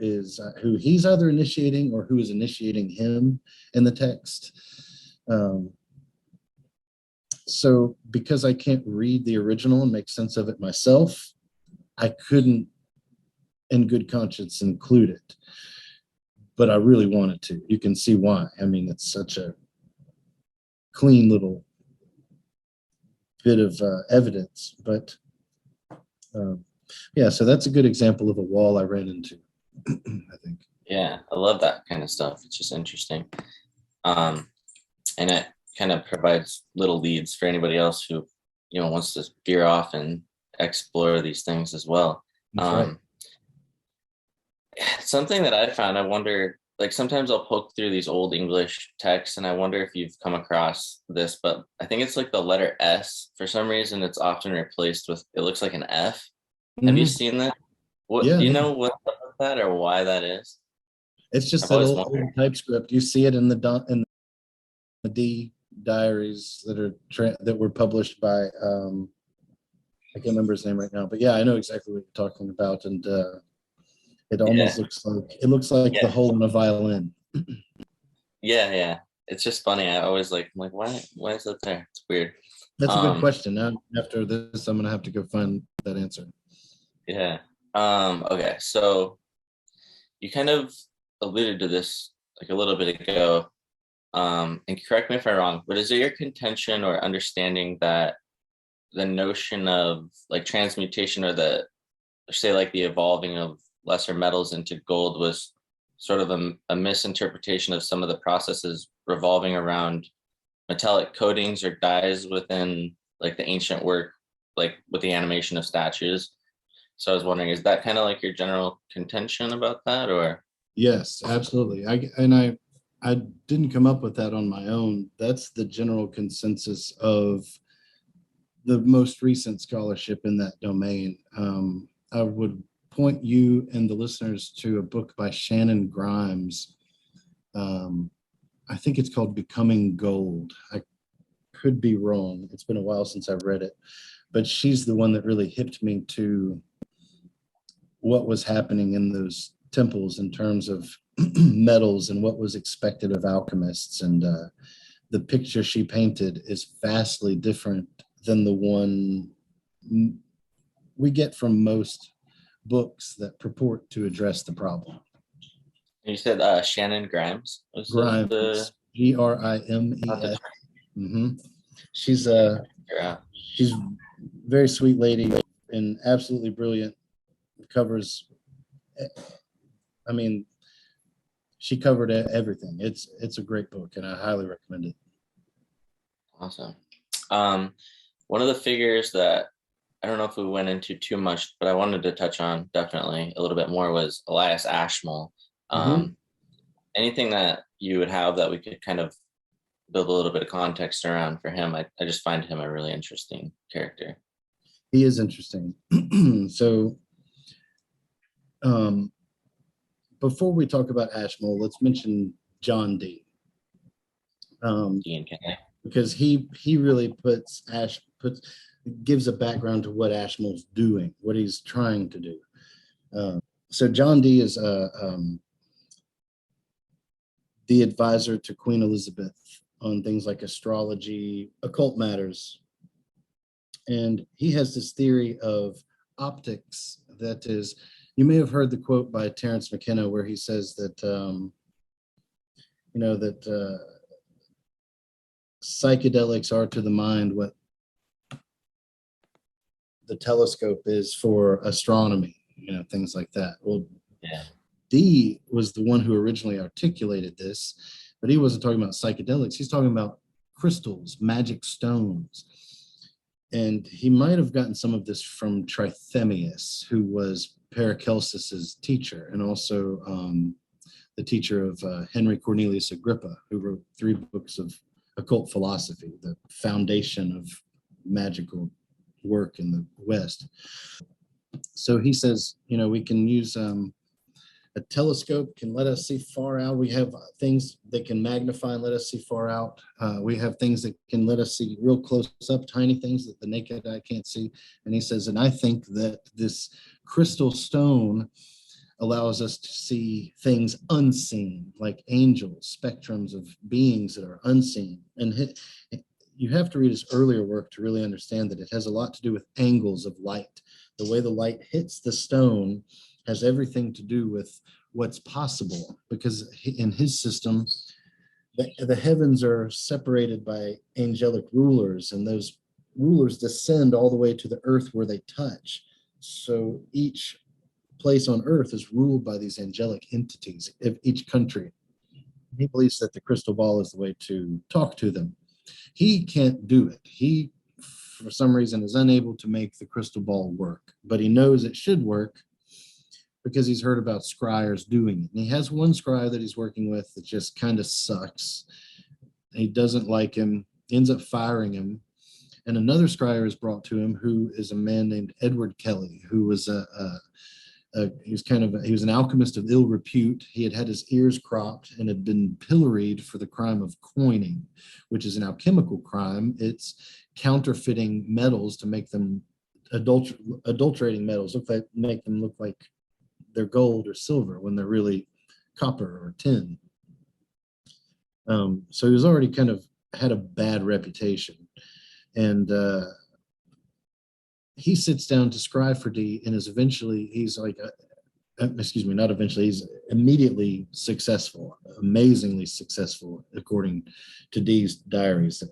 Speaker 4: he's either initiating or who is initiating him in the text. So because I can't read the original and make sense of it myself, I couldn't in good conscience include it, but I really wanted to. You can see why. I mean, it's such a clean little bit of evidence, but yeah, so that's a good example of a wall I ran into. I think.
Speaker 3: Yeah, I love that kind of stuff. It's just interesting. And it kind of provides little leads for anybody else who, wants to veer off and explore these things as well.
Speaker 4: Right.
Speaker 3: Something that I found, I wonder, like sometimes I'll poke through these old English texts and I wonder if you've come across this, but I think it's like the letter S. For some reason, it's often replaced with, it looks like an F. Mm-hmm. Have you seen that? What do you know what's up with that or why that is?
Speaker 4: It's just that old TypeScript. You see it in the D diaries that were published by I can't remember his name right now, but yeah, I know exactly what you're talking about, and it almost looks like the hole in a violin.
Speaker 3: Yeah. It's just funny. I always I'm like, why is that there? It's weird.
Speaker 4: That's a good question. Now after this, I'm gonna have to go find that answer.
Speaker 3: Yeah. Okay, so you kind of alluded to this like a little bit ago, and correct me if I'm wrong, but is it your contention or understanding that the notion of like transmutation or the evolving of lesser metals into gold was sort of a misinterpretation of some of the processes revolving around metallic coatings or dyes within like the ancient work, like with the animation of statues? So I was wondering, is that kind of like your general contention about that, or?
Speaker 4: Yes, absolutely. I didn't come up with that on my own. That's the general consensus of the most recent scholarship in that domain. I would point you and the listeners to a book by Shannon Grimes. I think it's called Becoming Gold. I could be wrong. It's been a while since I've read it, but she's the one that really hipped me to what was happening in those temples in terms of metals and what was expected of alchemists. And the picture she painted is vastly different than the one we get from most books that purport to address the problem.
Speaker 3: You said Shannon Grimes?
Speaker 4: Grimes, Grimes. Mm-hmm. She's a very sweet lady and absolutely brilliant. Covers, I mean, she covered everything. It's a great book, and I highly recommend it.
Speaker 3: Awesome. One of the figures that I don't know if we went into too much, but I wanted to touch on definitely a little bit more was Elias Ashmole. Anything that you would have that we could kind of build a little bit of context around for him? I just find him a really interesting character.
Speaker 4: He is interesting. So before we talk about Ashmole, let's mention John Dee.
Speaker 3: D&K.
Speaker 4: Because he really puts gives a background to what Ashmole's doing, what he's trying to do. So John Dee is the advisor to Queen Elizabeth on things like astrology, occult matters. And he has this theory of optics that is, you may have heard the quote by Terence McKenna where he says that, psychedelics are to the mind what the telescope is for astronomy, things like that. Well,
Speaker 3: Yeah.
Speaker 4: Dee was the one who originally articulated this, but he wasn't talking about psychedelics. He's talking about crystals, magic stones. And he might have gotten some of this from Trithemius, who was Paracelsus's teacher, and also the teacher of Henry Cornelius Agrippa, who wrote 3 books of occult philosophy, the foundation of magical work in the West. So he says, we can use a telescope can let us see far out. We have things that can magnify and let us see far out. We have things that can let us see real close up, tiny things that the naked eye can't see. And he says, and I think that this crystal stone allows us to see things unseen, like angels, spectrums of beings that are unseen. And you have to read his earlier work to really understand that it has a lot to do with angles of light. The way the light hits the stone has everything to do with what's possible, because in his system, the heavens are separated by angelic rulers, and those rulers descend all the way to the earth where they touch. So each place on earth is ruled by these angelic entities of each country. He believes that the crystal ball is the way to talk to them. He can't do it. He, for some reason, is unable to make the crystal ball work, but he knows it should work because he's heard about scryers doing it. And he has one scryer that he's working with that just kind of sucks. He doesn't like him, ends up firing him. And another scryer is brought to him, who is a man named Edward Kelly, who was he was an alchemist of ill repute. He had had his ears cropped and had been pilloried for the crime of coining, which is an alchemical crime. It's counterfeiting metals to make them adulterating metals, make them look like they're gold or silver when they're really copper or tin. So he was already kind of had a bad reputation. And he sits down to scry for Dee, and he's immediately successful, amazingly successful, according to Dee's diaries.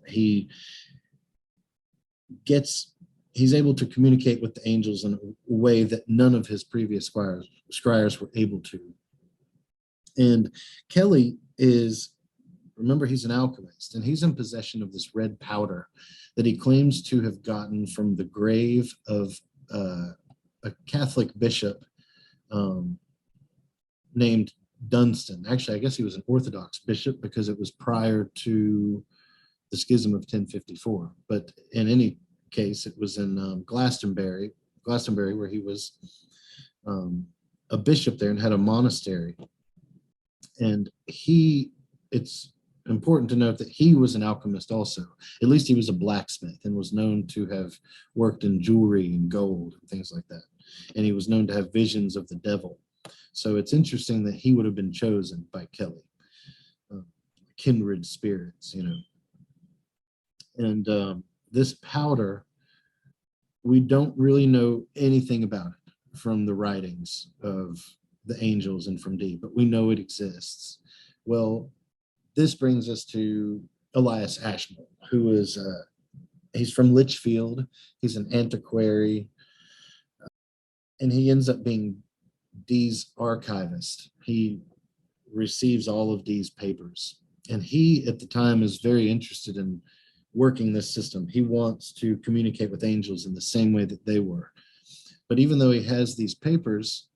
Speaker 4: He's able to communicate with the angels in a way that none of his previous scryers were able to. And Kelly remember, he's an alchemist, and he's in possession of this red powder that he claims to have gotten from the grave of a Catholic bishop named Dunstan. Actually, I guess he was an Orthodox bishop because it was prior to the schism of 1054. But in any case, it was in Glastonbury, where he was a bishop there and had a monastery. And it's important to note that he was an alchemist also. At least he was a blacksmith and was known to have worked in jewelry and gold and things like that. And he was known to have visions of the devil. So it's interesting that he would have been chosen by Kelly. Kindred spirits, And this powder, we don't really know anything about it from the writings of the angels and from Dee, but we know it exists. Well, this brings us to Elias Ashmole, who is, he's from Litchfield. He's an antiquary, and he ends up being Dee's archivist. He receives all of Dee's papers, and he, at the time, is very interested in working this system. He wants to communicate with angels in the same way that they were. But even though he has these papers,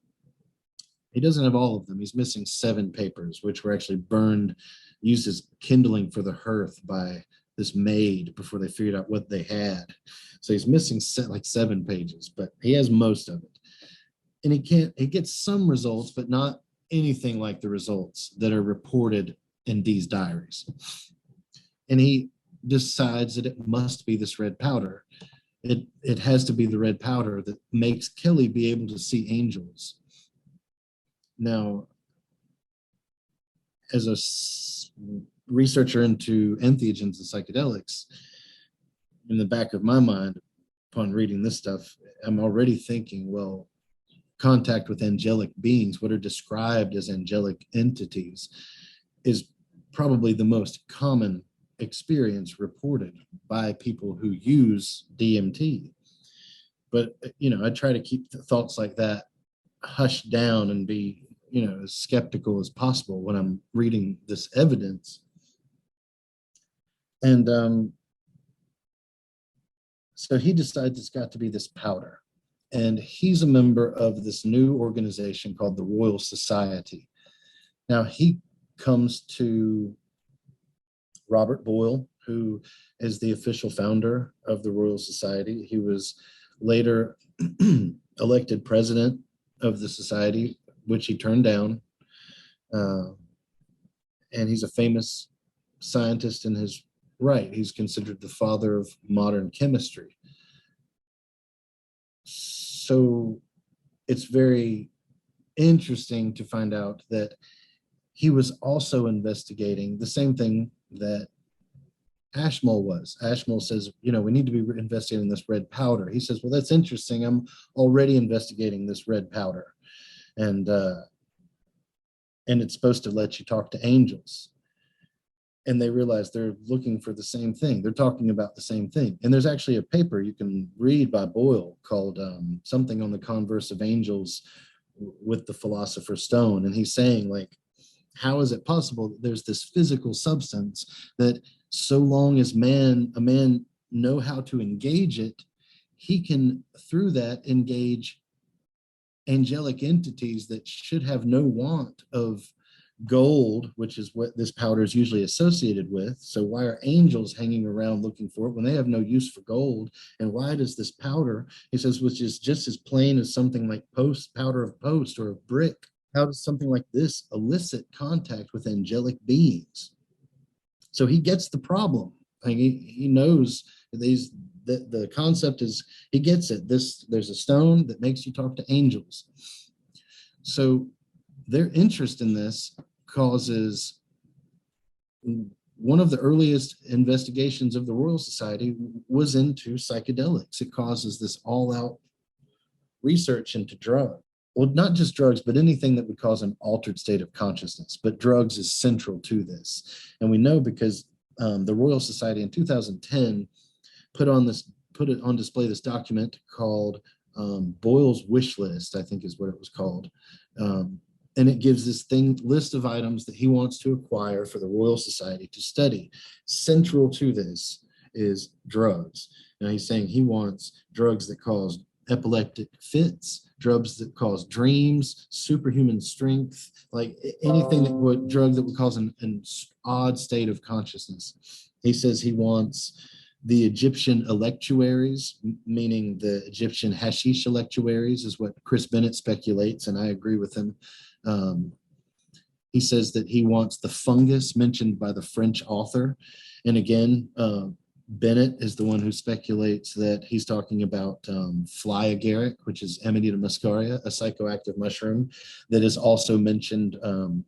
Speaker 4: he doesn't have all of them. He's missing 7 papers, which were actually burned, used as kindling for the hearth by this maid before they figured out what they had. So he's missing 7 pages, but he has most of it. And he gets some results, but not anything like the results that are reported in Dee's diaries. And he decides that it must be this red powder. it has to be the red powder that makes Kelly be able to see angels. Now, as a researcher into entheogens and psychedelics, in the back of my mind, upon reading this stuff, I'm already thinking, well, contact with angelic beings, what are described as angelic entities, is probably the most common experience reported by people who use DMT. But, I try to keep thoughts like that hushed down and be, as skeptical as possible when I'm reading this evidence. And so he decides it's got to be this powder. And he's a member of this new organization called the Royal Society. Now, he comes to Robert Boyle, who is the official founder of the Royal Society. He was later elected president of the society, which he turned down. And he's a famous scientist in his right. He's considered the father of modern chemistry. So it's very interesting to find out that he was also investigating the same thing that Ashmole was. Ashmole says, we need to be investigating this red powder. He says, well, that's interesting. I'm already investigating this red powder. And it's supposed to let you talk to angels. And they realize they're looking for the same thing. They're talking about the same thing. And there's actually a paper you can read by Boyle called Something on the Converse of Angels with the Philosopher's Stone. And he's saying, how is it possible that there's this physical substance that so long as a man know how to engage it, he can, through that, engage angelic entities that should have no want of gold, which is what this powder is usually associated with. So why are angels hanging around looking for it when they have no use for gold? And why does this powder, he says, which is just as plain as something like powder of post or a brick, how does something like this elicit contact with angelic beings? So he gets the problem. He knows the concept is, he gets it. There's a stone that makes you talk to angels. So their interest in this causes one of the earliest investigations of the Royal Society was into psychedelics. It causes this all-out research into drugs. Well, not just drugs, but anything that would cause an altered state of consciousness. But drugs is central to this. And we know because the Royal Society in 2010 put it on display this document called Boyle's Wish List, I think is what it was called. And it gives this list of items that he wants to acquire for the Royal Society to study. Central to this is drugs. Now he's saying he wants drugs that cause epileptic fits, drugs that cause dreams, superhuman strength, anything drug that would cause an odd state of consciousness. He says he wants the Egyptian electuaries, meaning the Egyptian hashish electuaries, is what Chris Bennett speculates, and I agree with him. He says that he wants the fungus mentioned by the French author. And again, Bennett is the one who speculates that he's talking about fly agaric, which is Amanita muscaria, a psychoactive mushroom that is also mentioned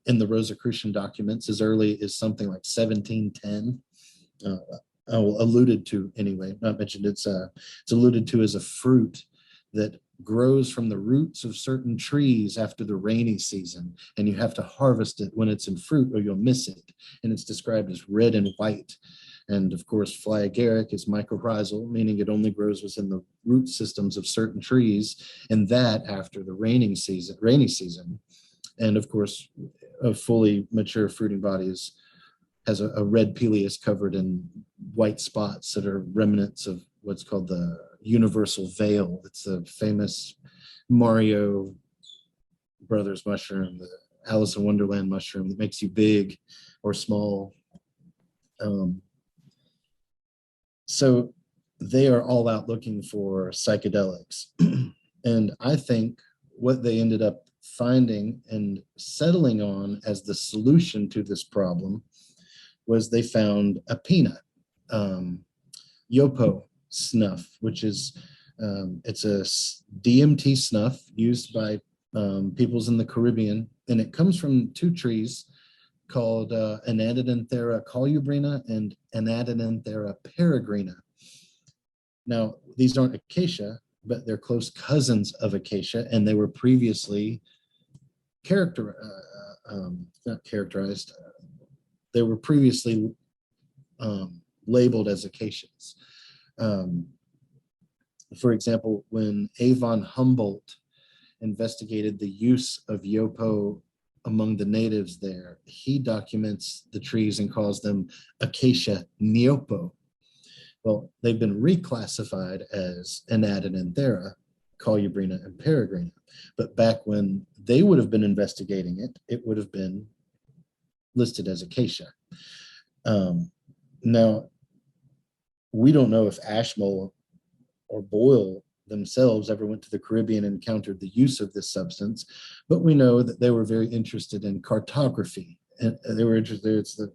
Speaker 4: in the Rosicrucian documents as early as something like 1710. Alluded to anyway, not mentioned. It's alluded to as a fruit that grows from the roots of certain trees after the rainy season, and you have to harvest it when it's in fruit or you'll miss it. And it's described as red and white. And of course, fly agaric is mycorrhizal, meaning it only grows within the root systems of certain trees, and that after the rainy season. And of course, a fully mature fruiting body has a red peleus covered in white spots that are remnants of what's called the universal veil. It's the famous Mario Brothers mushroom, the Alice in Wonderland mushroom that makes you big or small. So they are all out looking for psychedelics. And I think what they ended up finding and settling on as the solution to this problem was they found a peanut, yopo. snuff, which is it's a DMT snuff used by peoples in the Caribbean, and it comes from two trees called Anadenanthera colubrina and Anadenanthera peregrina. Now, these aren't acacia, but they're close cousins of acacia, and they were previously not characterized. They were previously labeled as acacias. For example, when Avon Humboldt investigated the use of yopo among the natives there, he documents the trees and calls them Acacia neopo. Well, they've been reclassified as Anadenanthera, colubrina, and peregrina. But back when they would have been investigating it, it would have been listed as acacia. Now, we don't know if Ashmole or Boyle themselves ever went to the Caribbean and encountered the use of this substance, but we know that they were very interested in cartography, and they were interested.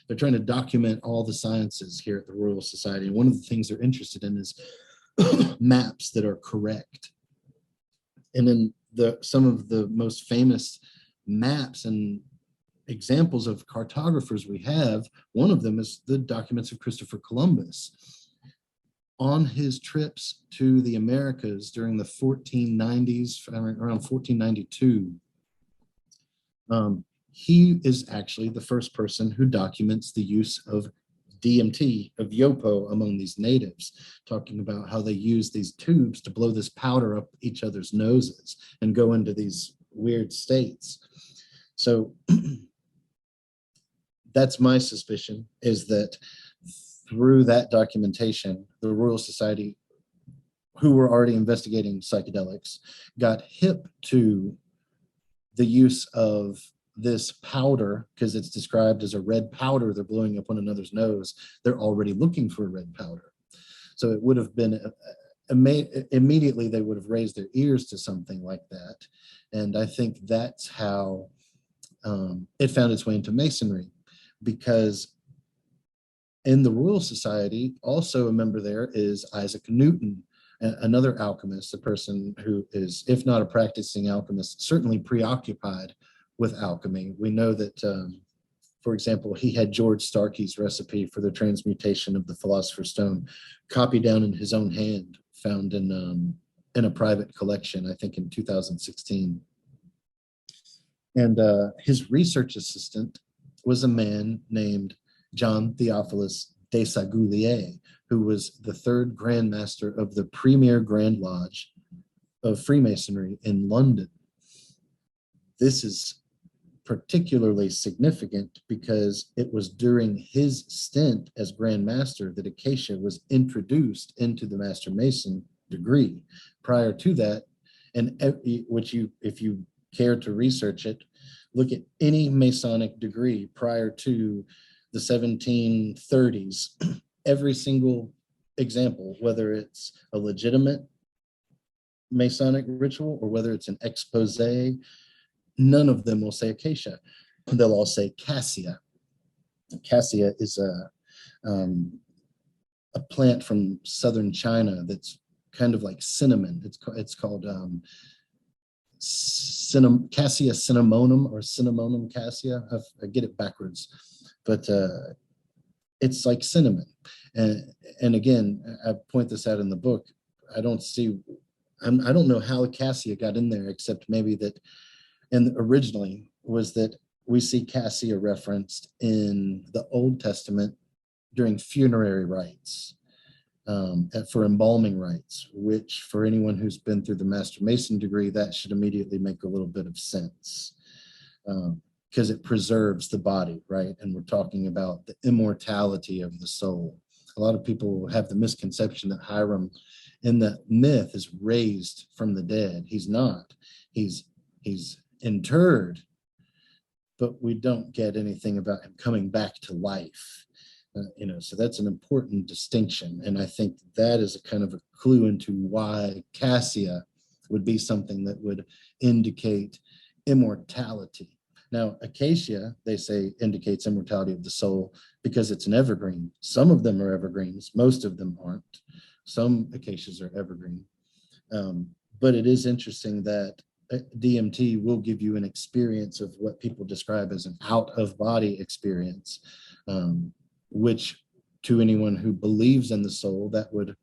Speaker 4: They're trying to document all the sciences here at the Royal Society, and one of the things they're interested in is maps that are correct. And in some of the most famous maps and examples of cartographers we have, one of them is the documents of Christopher Columbus. On his trips to the Americas during the 1490s, around 1492, he is actually the first person who documents the use of DMT, of yopo, among these natives, talking about how they use these tubes to blow this powder up each other's noses and go into these weird states. So that's my suspicion, is that through that documentation, the Royal Society, who were already investigating psychedelics, got hip to the use of this powder, because it's described as a red powder they're blowing up one another's nose. They're already looking for a red powder. So it would have been, immediately they would have raised their ears to something like that. And I think that's how it found its way into Masonry, because in the Royal Society, also a member there is Isaac Newton, another alchemist, a person who is, if not a practicing alchemist, certainly preoccupied with alchemy. We know that, for example, he had George Starkey's recipe for the transmutation of the Philosopher's Stone copied down in his own hand, found in a private collection, I think in 2016. And his research assistant was a man named John Theophilus de Sagoulier, who was the third Grand Master of the premier Grand Lodge of Freemasonry in London. This is particularly significant because it was during his stint as Grand Master that acacia was introduced into the Master Mason degree. Prior to that, and if you care to research it, look at any Masonic degree prior to the 1730s, every single example, whether it's a legitimate Masonic ritual or whether it's an expose, none of them will say acacia. They'll all say cassia. Cassia is a plant from southern China that's kind of like cinnamon. It's called Cassia cinnamonum or cinnamonum cassia. I get it backwards, but it's like cinnamon. And again, I point this out in the book. I don't know how cassia got in there, except maybe that, and originally was that we see cassia referenced in the Old Testament during funerary rites, for embalming rites, which for anyone who's been through the Master Mason degree, that should immediately make a little bit of sense, because it preserves the body, right? And we're talking about the immortality of the soul. A lot of people have the misconception that Hiram in the myth is raised from the dead. He's not. He's interred, but we don't get anything about him coming back to life. So that's an important distinction. And I think that is a kind of a clue into why cassia would be something that would indicate immortality. Now, acacia, they say, indicates immortality of the soul because it's an evergreen. Some of them are evergreens, most of them aren't. Some acacias are evergreen. But it is interesting that DMT will give you an experience of what people describe as an out-of-body experience, which to anyone who believes in the soul, that would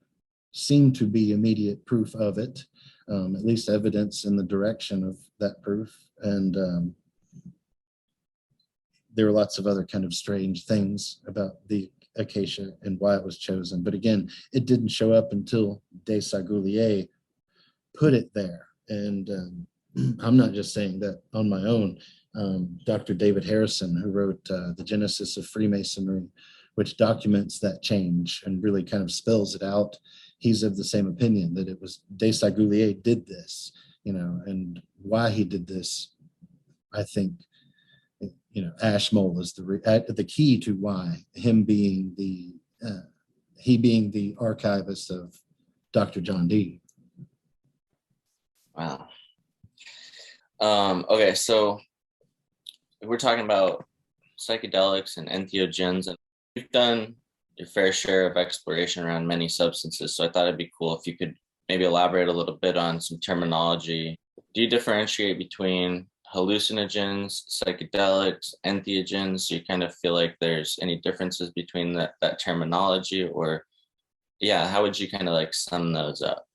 Speaker 4: seem to be immediate proof of it, at least evidence in the direction of that proof. And there are lots of other kind of strange things about the acacia and why it was chosen. But again, it didn't show up until Desaguliers put it there. And I'm not just saying that on my own. Dr. David Harrison, who wrote The Genesis of Freemasonry, which documents that change and really kind of spells it out, he's of the same opinion that it was Desaguliers did this, and why he did this, I think, Ashmole is the key to why, him being the archivist of Dr. John Dee.
Speaker 3: Wow. Okay, so we're talking about psychedelics and entheogens, and you've done your fair share of exploration around many substances. So I thought it'd be cool if you could maybe elaborate a little bit on some terminology. Do you differentiate between hallucinogens, psychedelics, entheogens? Do you kind of feel like there's any differences between that terminology, or how would you kind of like sum those up?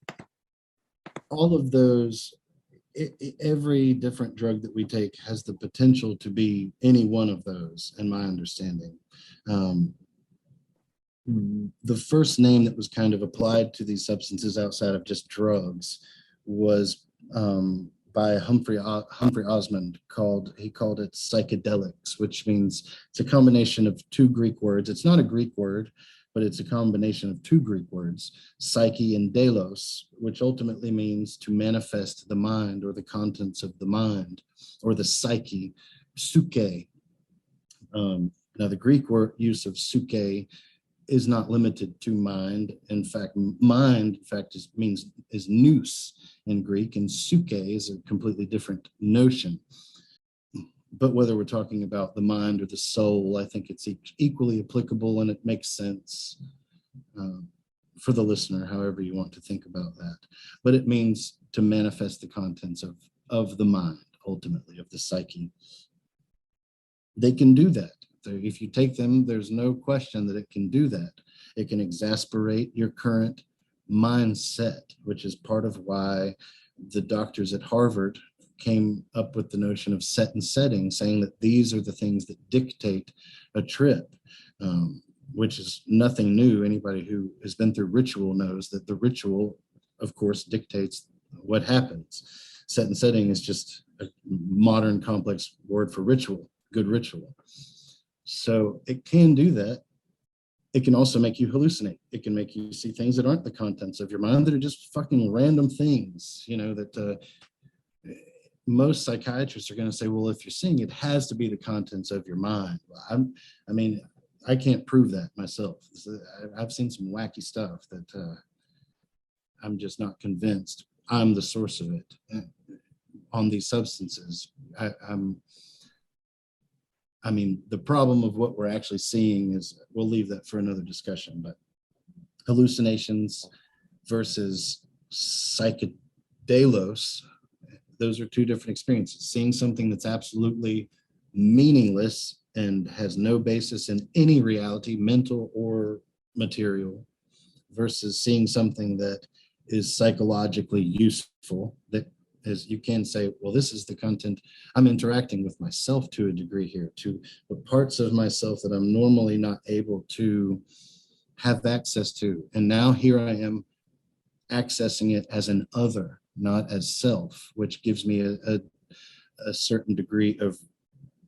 Speaker 4: All of those, every different drug that we take has the potential to be any one of those, in my understanding. The first name that was kind of applied to these substances outside of just drugs was by Humphrey Osmond. He called it psychedelics, which means it's a combination of two Greek words. It's not a Greek word, but it's a combination of two Greek words, psyche and delos, which ultimately means to manifest the mind or the contents of the mind, or the psyche, psyche. Now, the Greek word use of psyche is not limited to mind. In fact, mind, is nous in Greek, and psyche is a completely different notion. But whether we're talking about the mind or the soul, I think it's equally applicable, and it makes sense for the listener, however you want to think about that. But it means to manifest the contents of the mind, ultimately, of the psyche. They can do that. If you take them, there's no question that it can do that. It can exasperate your current mindset, which is part of why the doctors at Harvard came up with the notion of set and setting, saying that these are the things that dictate a trip, which is nothing new. Anybody who has been through ritual knows that the ritual, of course, dictates what happens. Set and setting is just a modern complex word for ritual, good ritual. So it can do that. It can also make you hallucinate. It can make you see things that aren't the contents of your mind, that are just fucking random things, that most psychiatrists are going to say, well, if you're seeing it has to be the contents of your mind. I can't prove that myself. I've seen some wacky stuff that I'm just not convinced I'm the source of it on these substances. The problem of what we're actually seeing is, we'll leave that for another discussion, but hallucinations versus psychedelos, those are two different experiences. Seeing something that's absolutely meaningless and has no basis in any reality, mental or material, versus seeing something that is psychologically useful, that is, you can say, well, this is the content. I'm interacting with myself to a degree here, to the parts of myself that I'm normally not able to have access to. And now here I am accessing it as an other, not as self, which gives me a certain degree of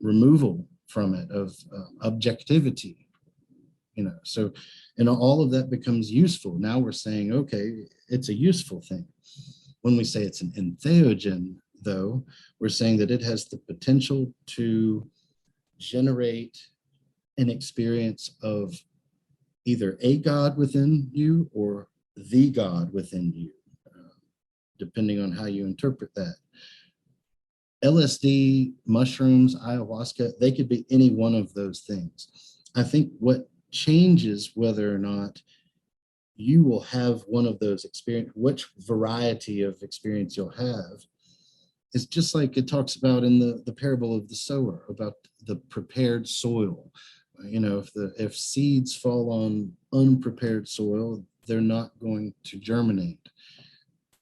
Speaker 4: removal from it, of objectivity, so, and all of that becomes useful. Now we're saying, okay, it's a useful thing. When we say it's an entheogen, though, we're saying that it has the potential to generate an experience of either a God within you or the God within you, depending on how you interpret that. LSD, mushrooms, ayahuasca, they could be any one of those things. I think what changes whether or not you will have one of those experience. Which variety of experience you'll have is just like it talks about in the parable of the sower, about the prepared soil. If seeds fall on unprepared soil, they're not going to germinate.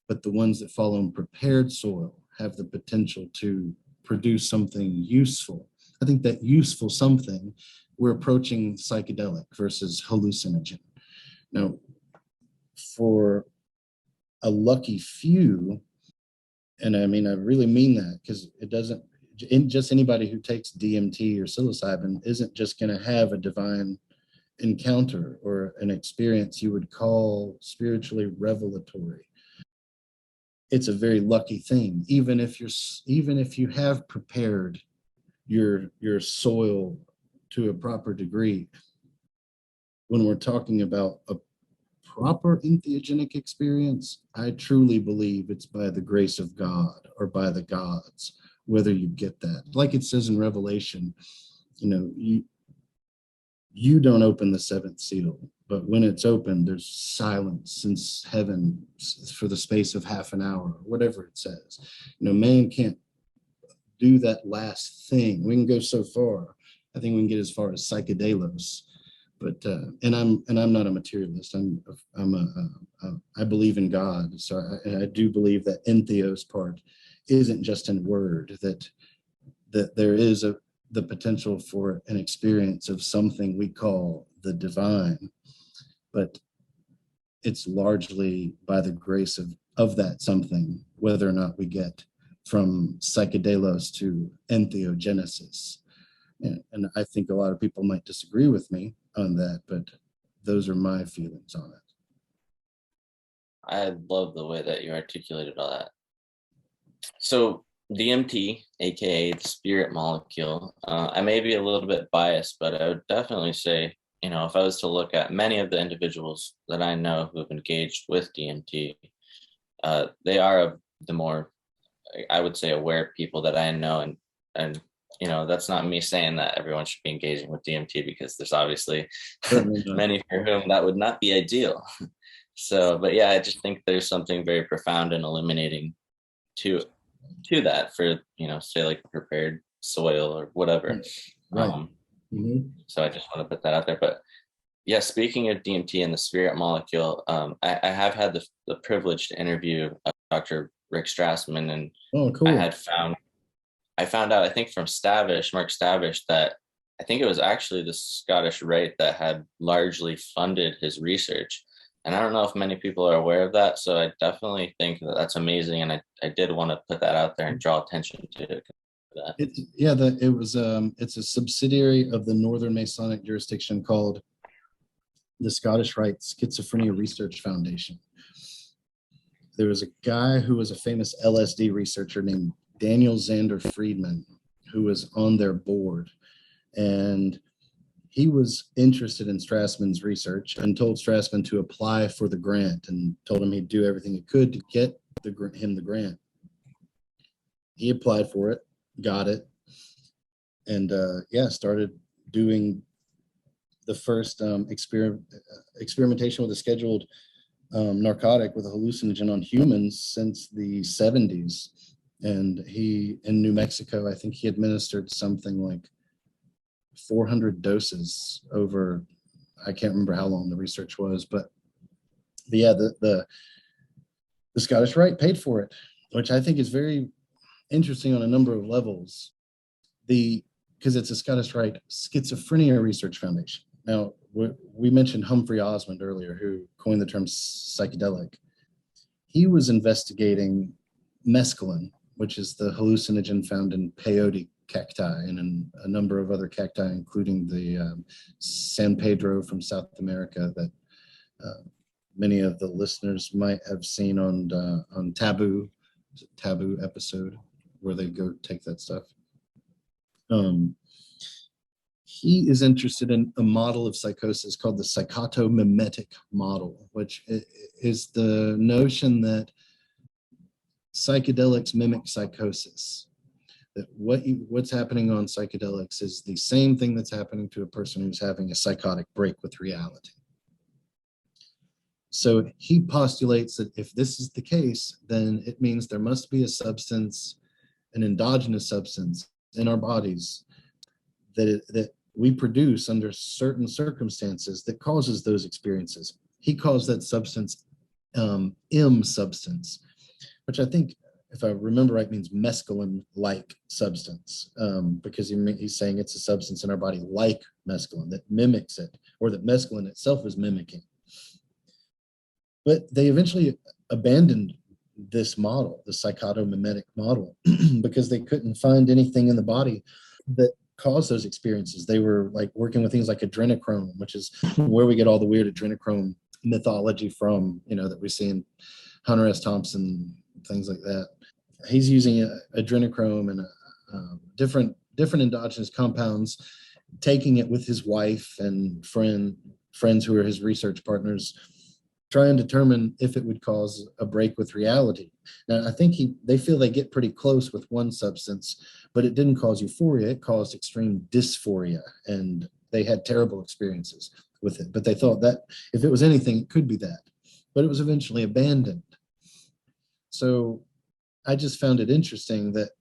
Speaker 4: But the ones that fall on prepared soil have the potential to produce something useful. I think that useful something, we're approaching psychedelic versus hallucinogen. Now, for a lucky few, and I mean, I really mean that, because it doesn't, just anybody who takes DMT or psilocybin isn't just going to have a divine encounter or an experience you would call spiritually revelatory. It's a very lucky thing, even if you have prepared your soil to a proper degree. When we're talking about a proper entheogenic experience, I truly believe it's by the grace of God or by the gods, whether you get that. Like it says in Revelation, you don't open the seventh seal, but when it's open, there's silence since heaven for the space of half an hour, or whatever it says. Man can't do that last thing. We can go so far. I think we can get as far as psychedelos. But and I'm not a materialist. I believe in God. So I do believe that entheos part isn't just in word, that there is the potential for an experience of something we call the divine, but it's largely by the grace of that something, whether or not we get from psychedelos to entheogenesis. And I think a lot of people might disagree with me on that, but those are my feelings on it.
Speaker 3: I love the way that you articulated all that. So DMT, aka the spirit molecule, I may be a little bit biased, but I would definitely say, if I was to look at many of the individuals that I know who have engaged with DMT, they are the more, I would say, aware people that I know, and that's not me saying that everyone should be engaging with DMT, because there's obviously many for whom that would not be ideal. So, but yeah, I just think there's something very profound and illuminating to that for, say like prepared soil or whatever.
Speaker 4: Right.
Speaker 3: So I just want to put that out there. But yeah, speaking of DMT and the spirit molecule, I have had the privilege to interview Dr. Rick Strassman, and
Speaker 4: cool.
Speaker 3: I found out, I think from Mark Stavish, that I think it was actually the Scottish Rite that had largely funded his research. And I don't know if many people are aware of that. So I definitely think that that's amazing. And I did want to put that out there and draw attention to it.
Speaker 4: It's a subsidiary of the Northern Masonic jurisdiction called the Scottish Rite Schizophrenia Research Foundation. There was a guy who was a famous LSD researcher named Daniel Xander Friedman, who was on their board, and he was interested in Strassman's research and told Strassman to apply for the grant, and told him he'd do everything he could to get him the grant. He applied for it, got it, and started doing the first experimentation with a scheduled narcotic with a hallucinogen on humans since the 70s. And he, in New Mexico, I think he administered something like 400 doses over, I can't remember how long the research was, but yeah, the Scottish Rite paid for it, which I think is very interesting on a number of levels. Because it's a Scottish Rite Schizophrenia Research Foundation. Now, we mentioned Humphrey Osmond earlier, who coined the term psychedelic. He was investigating mescaline, which is the hallucinogen found in peyote cacti and in a number of other cacti, including the San Pedro from South America that many of the listeners might have seen on Taboo episode, where they go take that stuff. He is interested in a model of psychosis called the psychotomimetic model, which is the notion that psychedelics mimic psychosis. That what's happening on psychedelics is the same thing that's happening to a person who's having a psychotic break with reality. So he postulates that if this is the case, then it means there must be a substance, an endogenous substance in our bodies that we produce under certain circumstances that causes those experiences. He calls that substance M substance, which I think, if I remember right, means mescaline-like substance, because he's saying it's a substance in our body like mescaline that mimics it, or that mescaline itself is mimicking. But they eventually abandoned this model, the psychotomimetic model, because they couldn't find anything in the body that caused those experiences. They were like working with things like adrenochrome, which is where we get all the weird adrenochrome mythology from, that we see in Hunter S. Thompson, things like that. He's using adrenochrome and different endogenous compounds, taking it with his wife and friends who are his research partners, try and determine if it would cause a break with reality. Now, I think they feel they get pretty close with one substance, but it didn't cause euphoria. It caused extreme dysphoria, and they had terrible experiences with it. But they thought that if it was anything, it could be that. But it was eventually abandoned. So I just found it interesting that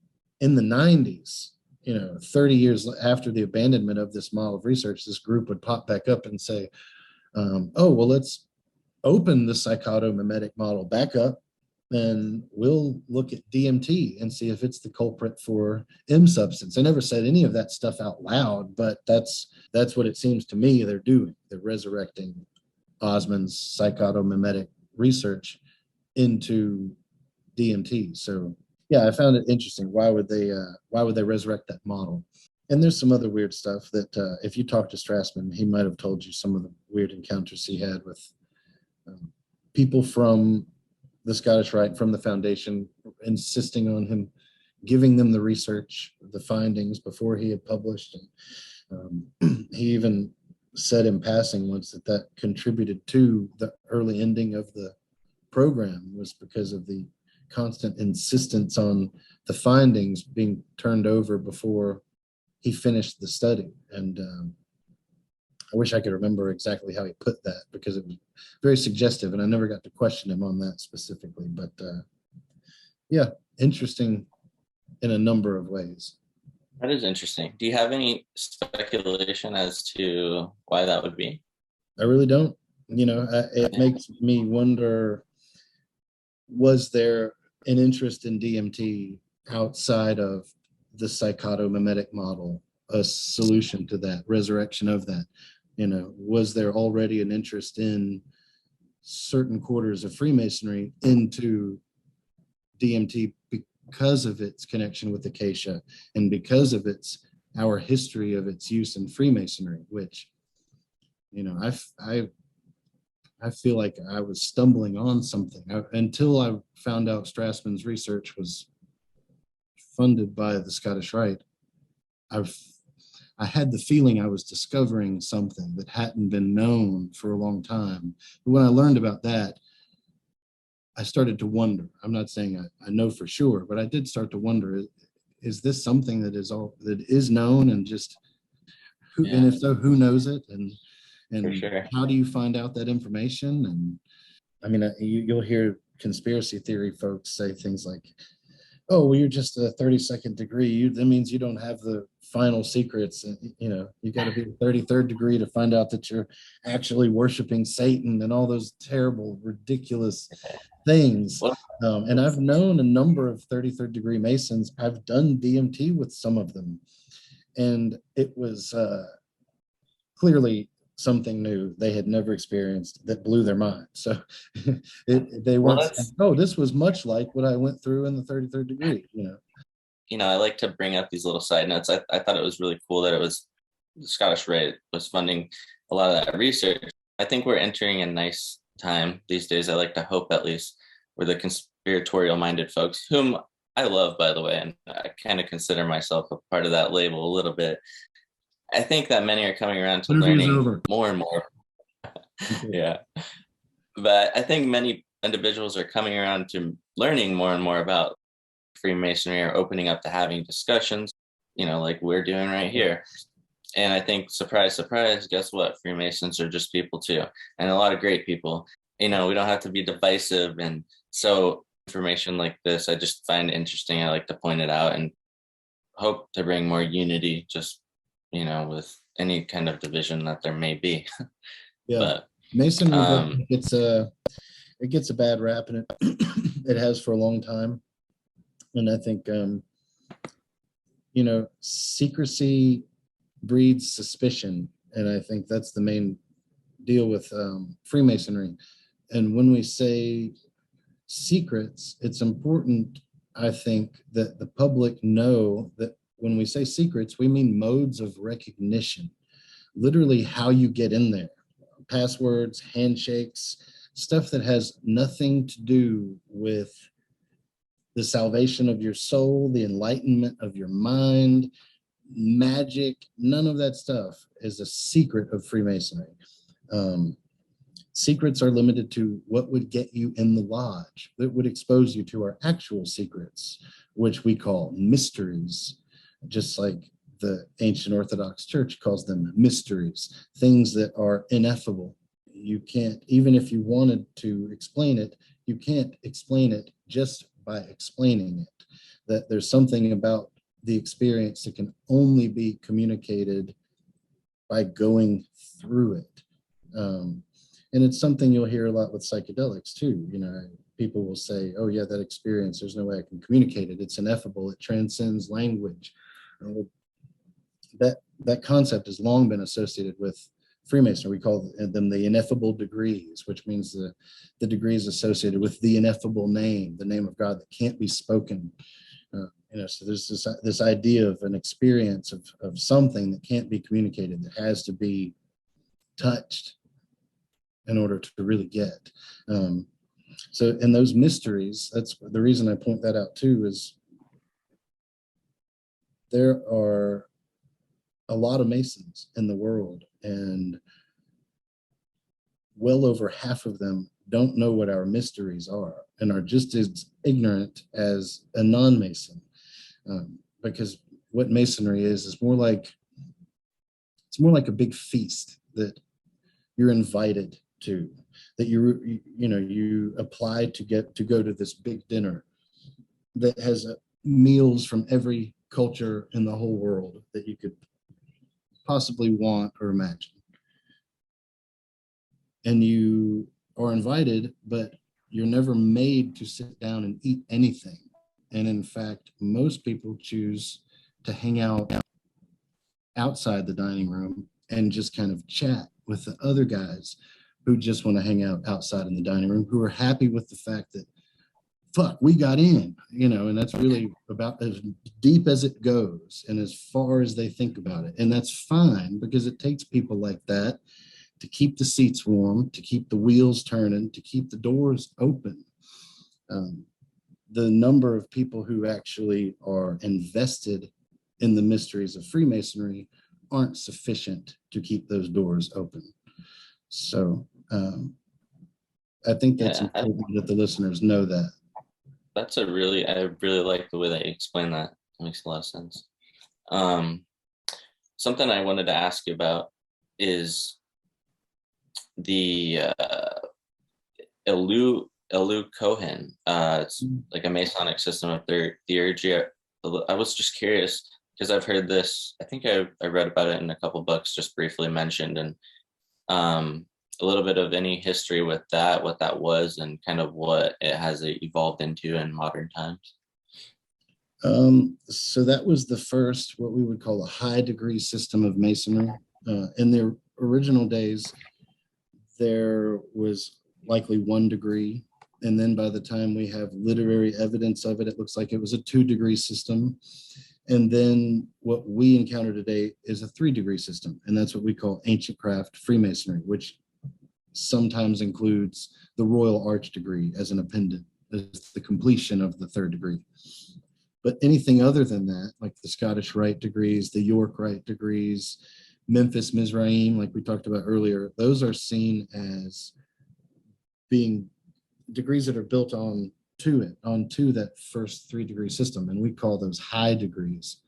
Speaker 4: in the 90s, 30 years after the abandonment of this model of research, this group would pop back up and say, let's open the psychotomimetic model back up, and we'll look at DMT and see if it's the culprit for M substance. I never said any of that stuff out loud, but that's what it seems to me they're doing. They're resurrecting Osmond's psychotomimetic research into DMT. So yeah, I found it interesting. Why would they resurrect that model? And there's some other weird stuff that if you talk to Strassman, he might have told you some of the weird encounters he had with people from the Scottish Rite, from the foundation, insisting on him giving them the research, the findings before he had published. And he even said in passing once that contributed to the early ending of the program, was because of the constant insistence on the findings being turned over before he finished the study. And I wish I could remember exactly how he put that, because it was very suggestive, and I never got to question him on that specifically. But yeah, interesting in a number of ways.
Speaker 3: That is interesting. Do you have any speculation as to why that would be?
Speaker 4: I really don't. It makes me wonder, was there an interest in DMT outside of the psychotomimetic model, a solution to that, resurrection of that? Was there already an interest in certain quarters of Freemasonry into DMT because of its connection with Acacia and because of our history of its use in Freemasonry, which, I feel like I was stumbling on something until I found out Strassman's research was funded by the Scottish Rite. I had the feeling I was discovering something that hadn't been known for a long time. But when I learned about that, I started to wonder. I'm not saying I know for sure, but I did start to wonder, is this something that is known, and just who, and if so, who knows it? And
Speaker 3: sure.
Speaker 4: How do you find out that information? And I mean, you'll hear conspiracy theory folks say things like, oh, well, you're just a 32nd degree. That means you don't have the final secrets. And, you got to be a 33rd degree to find out that you're actually worshiping Satan and all those terrible, ridiculous things. And I've known a number of 33rd degree Masons. I've done DMT with some of them. And it was clearly something new they had never experienced that blew their mind. So they weren't saying, oh, this was much like what I went through in the 33rd degree,
Speaker 3: I like to bring up these little side notes. I thought it was really cool that it was the Scottish Rite was funding a lot of that research. I think we're entering a nice time these days. I like to hope, at least, where the conspiratorial minded folks, whom I love, by the way, and I kind of consider myself a part of that label a little bit. I think that many are coming around to learning more and more. Yeah. But I think many individuals are coming around to learning more and more about Freemasonry, or opening up to having discussions, like we're doing right here. And I think, surprise, surprise, guess what? Freemasons are just people too. And a lot of great people. we don't have to be divisive. And so information like this, I just find interesting. I like to point it out and hope to bring more unity, just, with any kind of division that there may be.
Speaker 4: Yeah.
Speaker 3: But
Speaker 4: Masonry it gets a bad rap, and it has for a long time. And I think secrecy breeds suspicion, and I think that's the main deal with Freemasonry. And when we say secrets, it's important, I think, that the public know that when we say secrets, we mean modes of recognition, literally how you get in there, passwords, handshakes, stuff that has nothing to do with the salvation of your soul, the enlightenment of your mind, magic. None of that stuff is a secret of Freemasonry. Secrets are limited to what would get you in the lodge, that would expose you to our actual secrets, which we call mysteries, just like the ancient Orthodox Church calls them mysteries, things that are ineffable. You can't, even if you wanted to explain it, you can't explain it just by explaining it. That there's something about the experience that can only be communicated by going through it. And it's something you'll hear a lot with psychedelics too. People will say, oh yeah, that experience, there's no way I can communicate it. It's ineffable. It transcends language. That concept has long been associated with Freemasonry. We call them the ineffable degrees, which means the degrees associated with the ineffable name, the name of God that can't be spoken. So there's this idea of an experience of something that can't be communicated, that has to be touched in order to really get. So in those mysteries, that's the reason I point that out too, is there are a lot of Masons in the world, and well over half of them don't know what our mysteries are and are just as ignorant as a non-Mason. Because what Masonry is more like a big feast that you're invited to, that you apply to go to this big dinner that has meals from every culture in the whole world that you could possibly want or imagine. And you are invited, but you're never made to sit down and eat anything. And in fact, most people choose to hang out outside the dining room and just kind of chat with the other guys who just want to hang out outside in the dining room, who are happy with the fact that, fuck, we got in, and that's really about as deep as it goes and as far as they think about it. And that's fine, because it takes people like that to keep the seats warm, to keep the wheels turning, to keep the doors open. The number of people who actually are invested in the mysteries of Freemasonry aren't sufficient to keep those doors open. So I think that's important that the listeners know that.
Speaker 3: I really like the way that you explain that. It makes a lot of sense. Something I wanted to ask you about is the Elu Kohen. It's like a Masonic system of theurgy. I was just curious because I've heard this. I think I read about it in a couple books, just briefly mentioned, and a little bit of any history with that, what that was, and kind of what it has evolved into in modern times.
Speaker 4: So that was the first, what we would call a high degree system of Masonry. In the original days, there was likely 1 degree. And then by the time we have literary evidence of it, it looks like it was a 2-degree system. And then what we encounter today is a 3-degree system. And that's what we call ancient craft Freemasonry, which sometimes includes the Royal Arch degree as an appendant, as the completion of the 3rd degree. But anything other than that, like the Scottish Rite degrees, the York Rite degrees, Memphis Mizraim, like we talked about earlier, those are seen as being degrees that are built onto that first 3-degree system. And we call those high degrees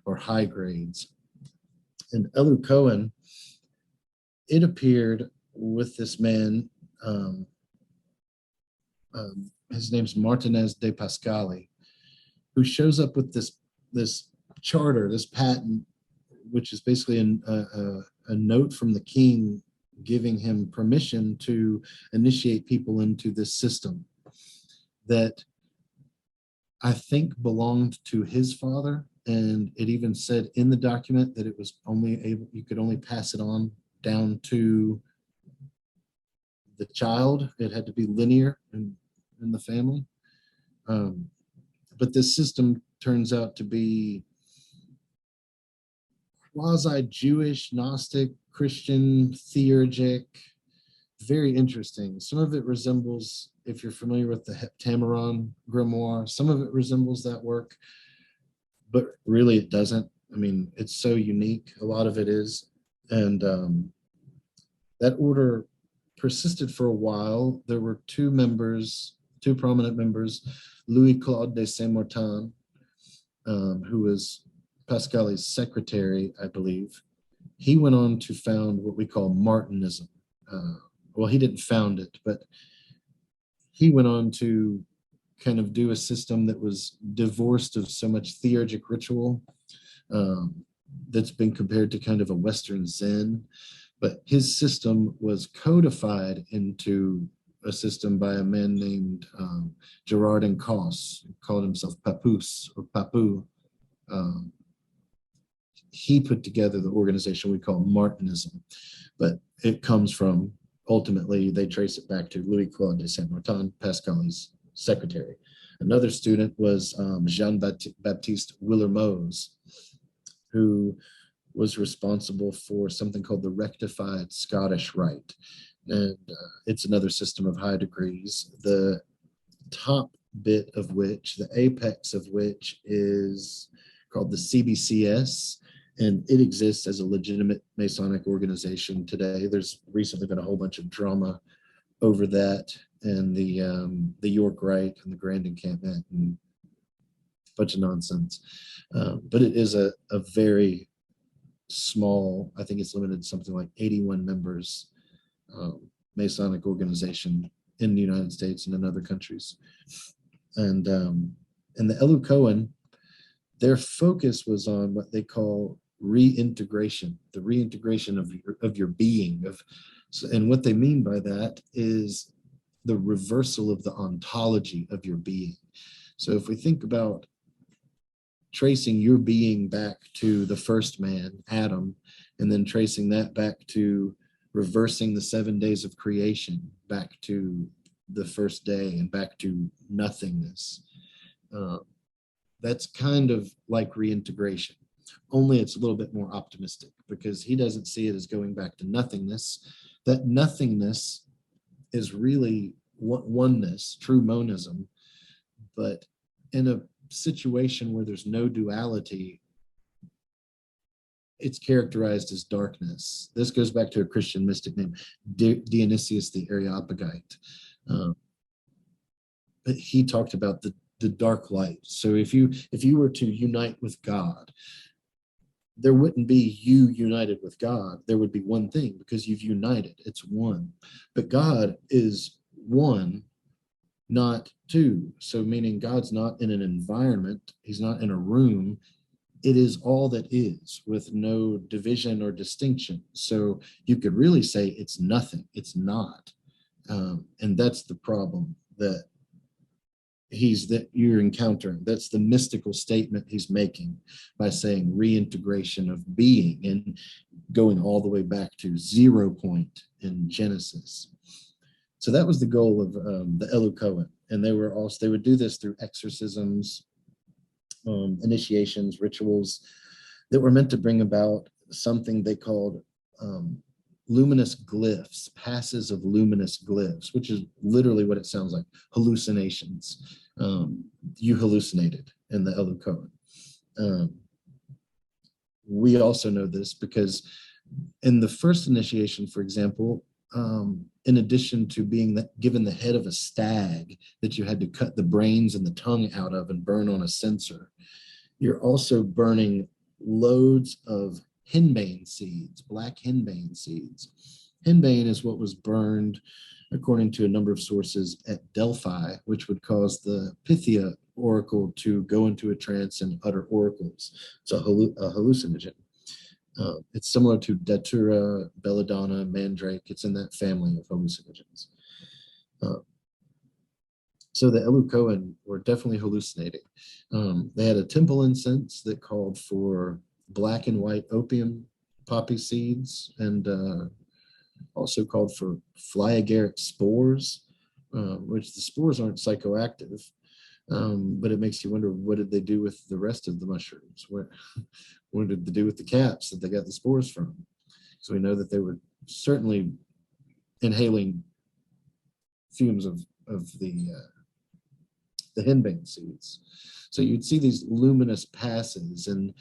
Speaker 4: or high grades. And Elu Cohen, it appeared with this man his name's Martinez de Pascali, who shows up with this charter, this patent, which is basically a note from the king giving him permission to initiate people into this system that I think belonged to his father. And it even said in the document that it was you could only pass it on down to the child. It had to be linear in the family. But this system turns out to be quasi-Jewish, Gnostic, Christian, theurgic, very interesting. Some of it resembles, if you're familiar with the Heptameron grimoire, some of it resembles that work, but really it doesn't. I mean, it's so unique. A lot of it is. And that order persisted for a while. There were two prominent members, Louis-Claude de Saint-Martin, who was Pascali's secretary, I believe. He went on to found what we call Martinism. Well, he didn't found it, but he went on to kind of do a system that was divorced of so much theurgic ritual, that's been compared to kind of a Western Zen. But his system was codified into a system by a man named Gerard Encausse, who called himself Papoose or Papu. He put together the organization we call Martinism, but it comes from, ultimately, they trace it back to Louis-Claude de Saint-Martin, Pascali's secretary. Another student was Jean-Baptiste Willermoz, who was responsible for something called the rectified Scottish Rite. And it's another system of high degrees, the top bit of which, the apex of which, is called the CBCS, and it exists as a legitimate Masonic organization today. There's recently been a whole bunch of drama over that, and the York Rite and the Grand Encampment and a bunch of nonsense. But it is a very small, I think it's limited to something like 81 members, Masonic organization in the United States and in other countries. And the Elu Cohen, their focus was on what they call reintegration, the reintegration of your being. And what they mean by that is the reversal of the ontology of your being. So if we think about tracing your being back to the first man, Adam, and then tracing that back to reversing the 7 days of creation back to the first day and back to nothingness, that's kind of like reintegration, only it's a little bit more optimistic, because he doesn't see it as going back to nothingness. That nothingness is really oneness, true monism, but in a situation where there's no duality, it's characterized as darkness. This goes back to a Christian mystic named Dionysius the Areopagite. But he talked about the dark light. So if you were to unite with God, there wouldn't be you united with God. There would be one thing, because you've united. It's one. But God is one, not two. So meaning God's not in an environment. He's not in a room. It is all that is, with no division or distinction. So you could really say it's nothing. It's not. And that's the problem that you're encountering. That's the mystical statement he's making by saying reintegration of being and going all the way back to 0 point in Genesis. So that was the goal of the Elu Cohen. And they would do this through exorcisms, initiations, rituals that were meant to bring about something they called luminous glyphs, passes of luminous glyphs, which is literally what it sounds like, hallucinations. You hallucinated in the Elu Cohen. We also know this because in the first initiation, for example, in addition to being given the head of a stag that you had to cut the brains and the tongue out of and burn on a censer, you're also burning loads of henbane seeds, black henbane seeds. Henbane is what was burned according to a number of sources, at Delphi, which would cause the Pythia oracle to go into a trance and utter oracles. It's a hallucinogen. It's similar to Datura, Belladonna, Mandrake. It's in that family of hallucinogens. So the Eleucoan were definitely hallucinating. They had a temple incense that called for black and white opium poppy seeds, and also called for fly agaric spores, which the spores aren't psychoactive, but it makes you wonder, what did they do with the rest of the mushrooms? What did they do with the cats that they got the spores from? So we know that they were certainly inhaling fumes of the henbane seeds. So you'd see these luminous passes, and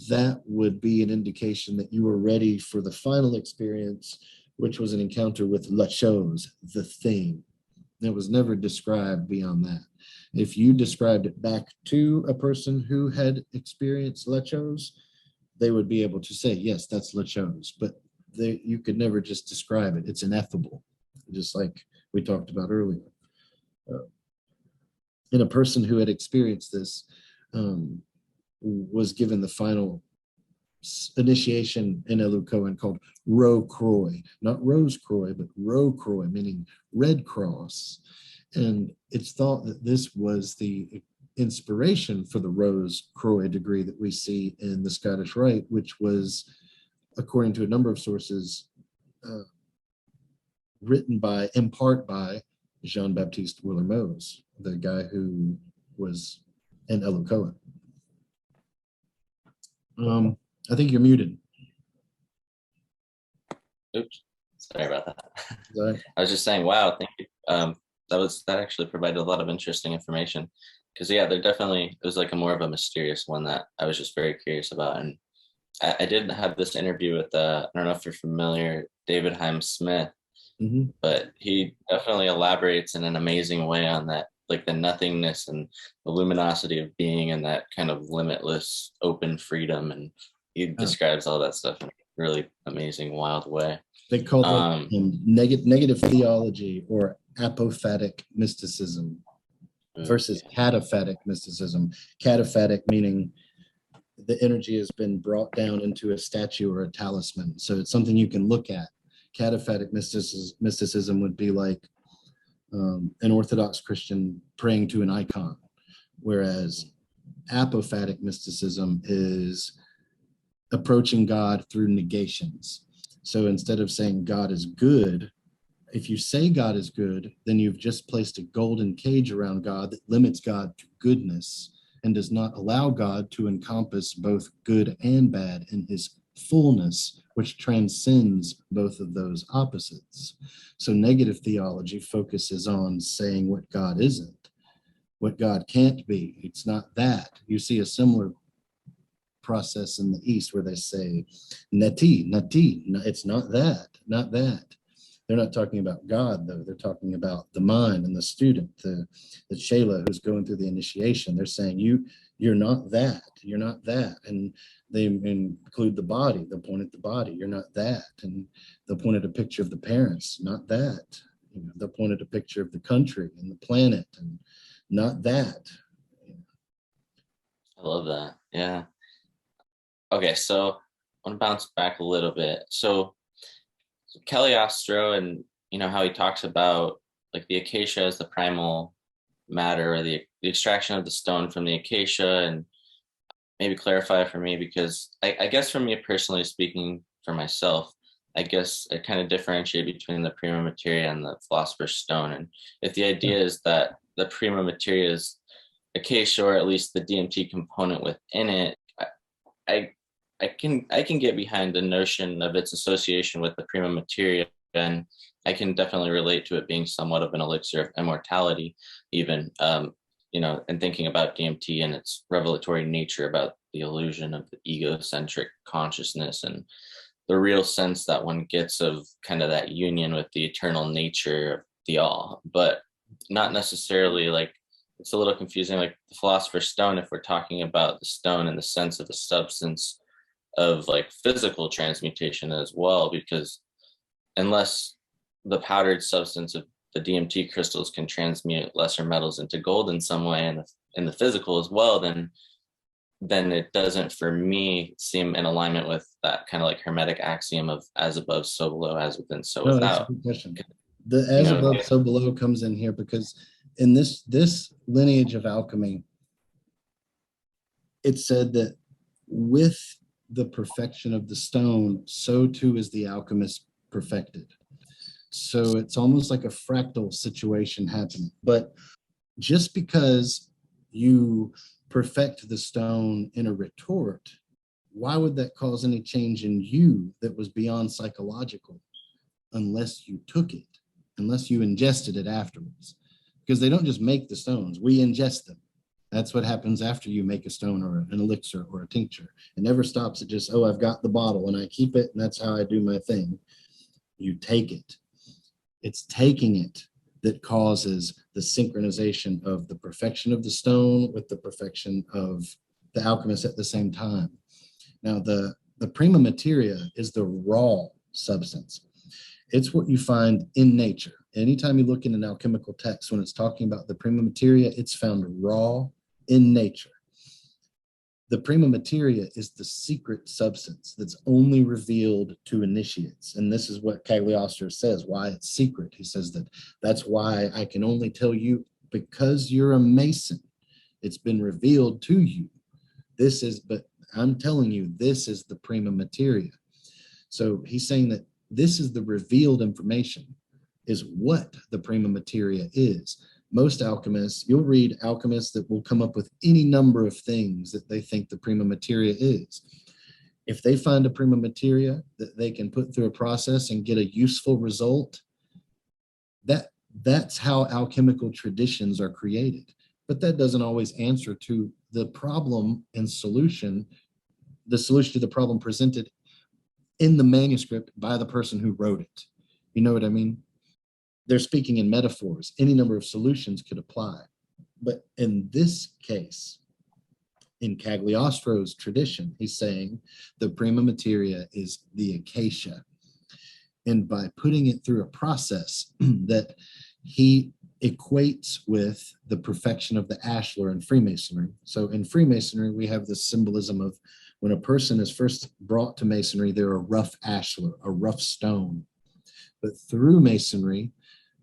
Speaker 4: that would be an indication that you were ready for the final experience, which was an encounter with la chose, the thing. It was never described beyond that. If you described it back to a person who had experienced la chose, they would be able to say, yes, that's la chose, but you could never just describe it. It's ineffable, just like we talked about earlier. And a person who had experienced this was given the final initiation in Eleucoan called Ro Croy, not Rose Croy, but Ro Croy, meaning Red Cross. And it's thought that this was the inspiration for the Rose Croy degree that we see in the Scottish Rite, which was, according to a number of sources, written in part by Jean-Baptiste Willer-Mose, the guy who was in Eleucoan. I think you're muted.
Speaker 3: Oops, sorry about that.
Speaker 4: Sorry.
Speaker 3: I was just saying, wow, thank you. That actually provided a lot of interesting information, because it was like more of a mysterious one that I was just very curious about. And I did have this interview with I don't know if you're familiar, David Hyam Smith, but he definitely elaborates in an amazing way on that, like the nothingness and the luminosity of being, and that kind of limitless open freedom. And he describes all that stuff in a really amazing, wild way.
Speaker 4: They call it negative theology, or apophatic mysticism, versus cataphatic mysticism. Cataphatic meaning the energy has been brought down into a statue or a talisman. So it's something you can look at. Cataphatic mysticism would be like an Orthodox Christian praying to an icon, whereas apophatic mysticism is approaching God through negations. So instead of saying God is good, if you say God is good, then you've just placed a golden cage around God that limits God to goodness and does not allow God to encompass both good and bad in his fullness, which transcends both of those opposites. So negative theology focuses on saying what God isn't, what God can't be. It's not that. You see a similar process in the East where they say, nati, no, it's not that, not that. They're not talking about God, though. They're talking about the mind and the student, the Shayla who's going through the initiation. They're saying, you're not that, you're not that. And they include the body. They'll point at the body, you're not that. And they'll point at a picture of the parents, not that. They'll point at a picture of the country and the planet, and not that.
Speaker 3: I love that. Yeah. Okay, so I want to bounce back a little bit. So Cagliostro, and how he talks about like the acacia as the primal matter, or the extraction of the stone from the acacia, and maybe clarify for me, because I guess for me personally speaking, for myself, I guess I kind of differentiate between the prima materia and the philosopher's stone. And if the idea is that the prima materia is acacia, or at least the DMT component within it, I can get behind the notion of its association with the prima materia, and I can definitely relate to it being somewhat of an elixir of immortality, even, and thinking about DMT and its revelatory nature about the illusion of the egocentric consciousness and the real sense that one gets of kind of that union with the eternal nature of the all, but not necessarily like, it's a little confusing, like the philosopher's stone, if we're talking about the stone in the sense of the substance of like physical transmutation as well, because unless the powdered substance of the DMT crystals can transmute lesser metals into gold in some way in the physical as well, then it doesn't, for me, seem in alignment with that kind of like hermetic axiom of as above, so below, as within, so
Speaker 4: No, that's a
Speaker 3: without.
Speaker 4: good question. The as above, so below comes in here because in this lineage of alchemy, it said that with the perfection of the stone, so too is the alchemist perfected. So it's almost like a fractal situation happening. But just because you perfect the stone in a retort, why would that cause any change in you that was beyond psychological unless you took it, unless you ingested it afterwards? Because they don't just make the stones, we ingest them. That's what happens after you make a stone or an elixir or a tincture. It never stops at just, oh, I've got the bottle and I keep it and that's how I do my thing. You take it. It's taking it that causes the synchronization of the perfection of the stone with the perfection of the alchemist at the same time. Now, the prima materia is the raw substance. It's what you find in nature. Anytime you look in an alchemical text, when it's talking about the prima materia, it's found raw in nature. The prima materia is the secret substance that's only revealed to initiates. And this is what Cagliostro says, why it's secret. He says that's why I can only tell you because you're a Mason. It's been revealed to you. But I'm telling you, this is the prima materia. So he's saying that this is the revealed information, is what the prima materia is. Most alchemists, you'll read alchemists that will come up with any number of things that they think the prima materia is. If they find a prima materia that they can put through a process and get a useful result, that's how alchemical traditions are created. But that doesn't always answer to the problem and solution, the solution to the problem presented in the manuscript by the person who wrote it. You know what I mean? They're speaking in metaphors. Any number of solutions could apply. But in this case, in Cagliostro's tradition, he's saying the prima materia is the acacia. And by putting it through a process that he equates with the perfection of the ashlar in Freemasonry. So in Freemasonry, we have this symbolism of when a person is first brought to Masonry, they're a rough ashlar, a rough stone. But through Masonry,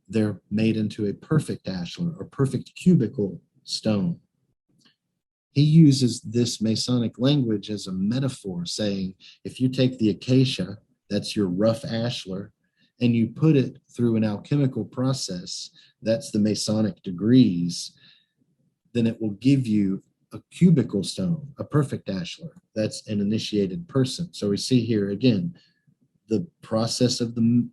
Speaker 4: they're made into a perfect ashlar, or perfect cubical stone. He uses this Masonic language as a metaphor, saying, if you take the acacia, that's your rough ashlar, and you put it through an alchemical process, that's the Masonic degrees, then it will give you a cubical stone, a perfect ashlar. That's an initiated person. So we see here again, the process of the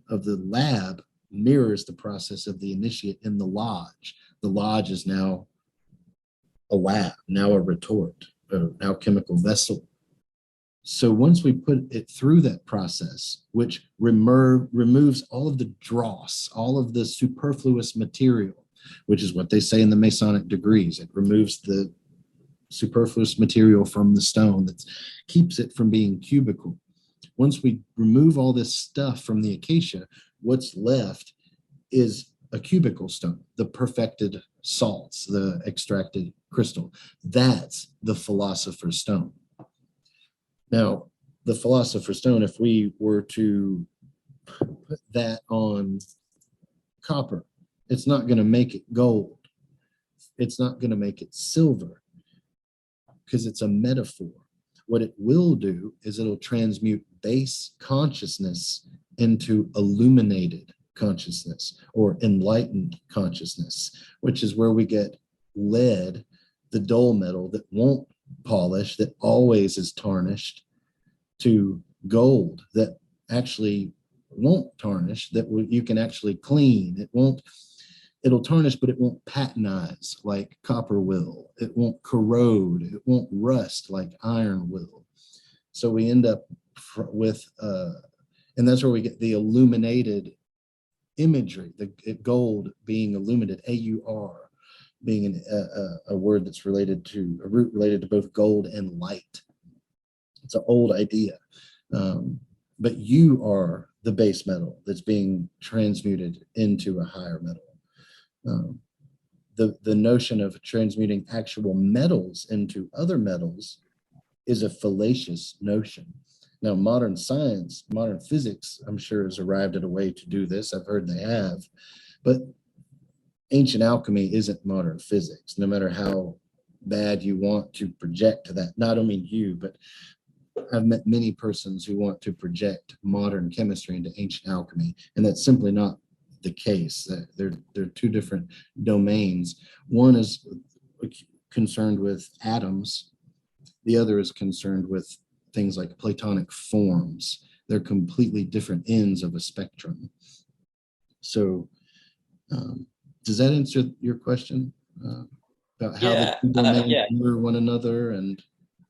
Speaker 4: lab mirrors the process of the initiate in the lodge. The lodge is now a lab, now a retort, an alchemical vessel. So once we put it through that process, which removes all of the dross, all of the superfluous material, which is what they say in the Masonic degrees, it removes the superfluous material from the stone that keeps it from being cubical. Once we remove all this stuff from the acacia, what's left is a cubical stone, the perfected salts, the extracted crystal. That's the philosopher's stone. Now, the philosopher's stone, if we were to put that on copper, it's not going to make it gold. It's not going to make it silver because it's a metaphor. What it will do is it'll transmute base consciousness into illuminated consciousness or enlightened consciousness, which is where we get lead, the dull metal that won't polish, that always is tarnished, to gold that actually won't tarnish, that you can actually clean. It'll tarnish, but it won't patinize like copper will. It won't corrode. It won't rust like iron will. So we end up with, and that's where we get the illuminated imagery, the gold being illuminated, AUR, being a word that's related to, a root related to both gold and light. It's an old idea. But you are the base metal that's being transmuted into a higher metal. The notion of transmuting actual metals into other metals is a fallacious notion. Now, modern science, modern physics, I'm sure has arrived at a way to do this. I've heard they have, but ancient alchemy isn't modern physics, no matter how bad you want to project to that. Not only you, but I've met many persons who want to project modern chemistry into ancient alchemy, and that's simply not the case. They're two different domains. One is concerned with atoms. The other is concerned with things like Platonic forms. They're completely different ends of a spectrum. So does that answer your question about how the two domains mirror one another? And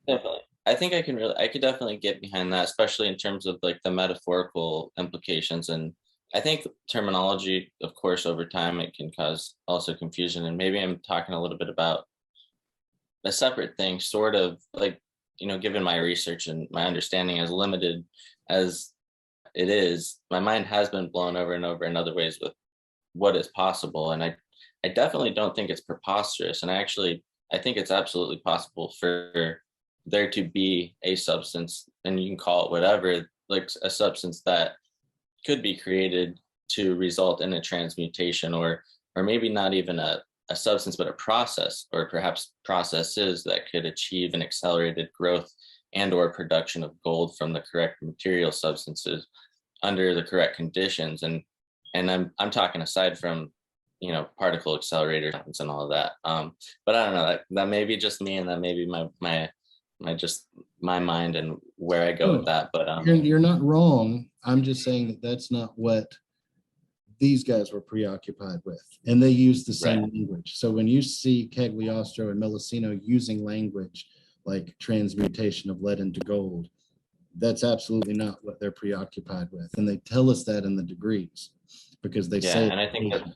Speaker 3: definitely. I think I could definitely get behind that, especially in terms of like the metaphorical implications. And I think terminology, of course, over time, it can cause also confusion. And maybe I'm talking a little bit about a separate thing, sort of like, given my research and my understanding as limited as it is, my mind has been blown over and over in other ways with what is possible. And I definitely don't think it's preposterous. And I think it's absolutely possible for there to be a substance, and you can call it whatever, like a substance that could be created to result in a transmutation, or maybe not even a substance, but a process, or perhaps processes that could achieve an accelerated growth and or production of gold from the correct material substances under the correct conditions. And I'm talking aside from, particle accelerators and all of that. But I don't know, that may be just me, and that may be my mind and where I go with that. But
Speaker 4: you're not wrong. I'm just saying that that's not what these guys were preoccupied with, and they use the same language. So when you see Cagliostro and Melissino using language like transmutation of lead into gold, that's absolutely not what they're preoccupied with, and they tell us that in the degrees, because they say.
Speaker 3: And I think that's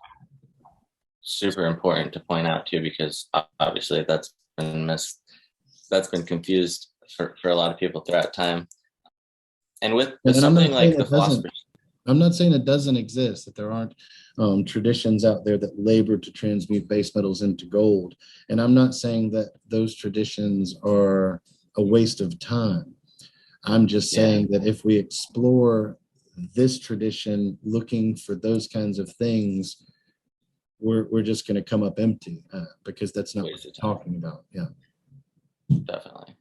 Speaker 3: super important to point out too, because obviously that's been confused for a lot of people throughout time. And with something like the philosophers,
Speaker 4: I'm not saying it doesn't exist, that there aren't traditions out there that labor to transmute base metals into gold. And I'm not saying that those traditions are a waste of time. I'm just saying that if we explore this tradition looking for those kinds of things, we're just going to come up empty, because that's not what we're talking about. Yeah,
Speaker 3: definitely.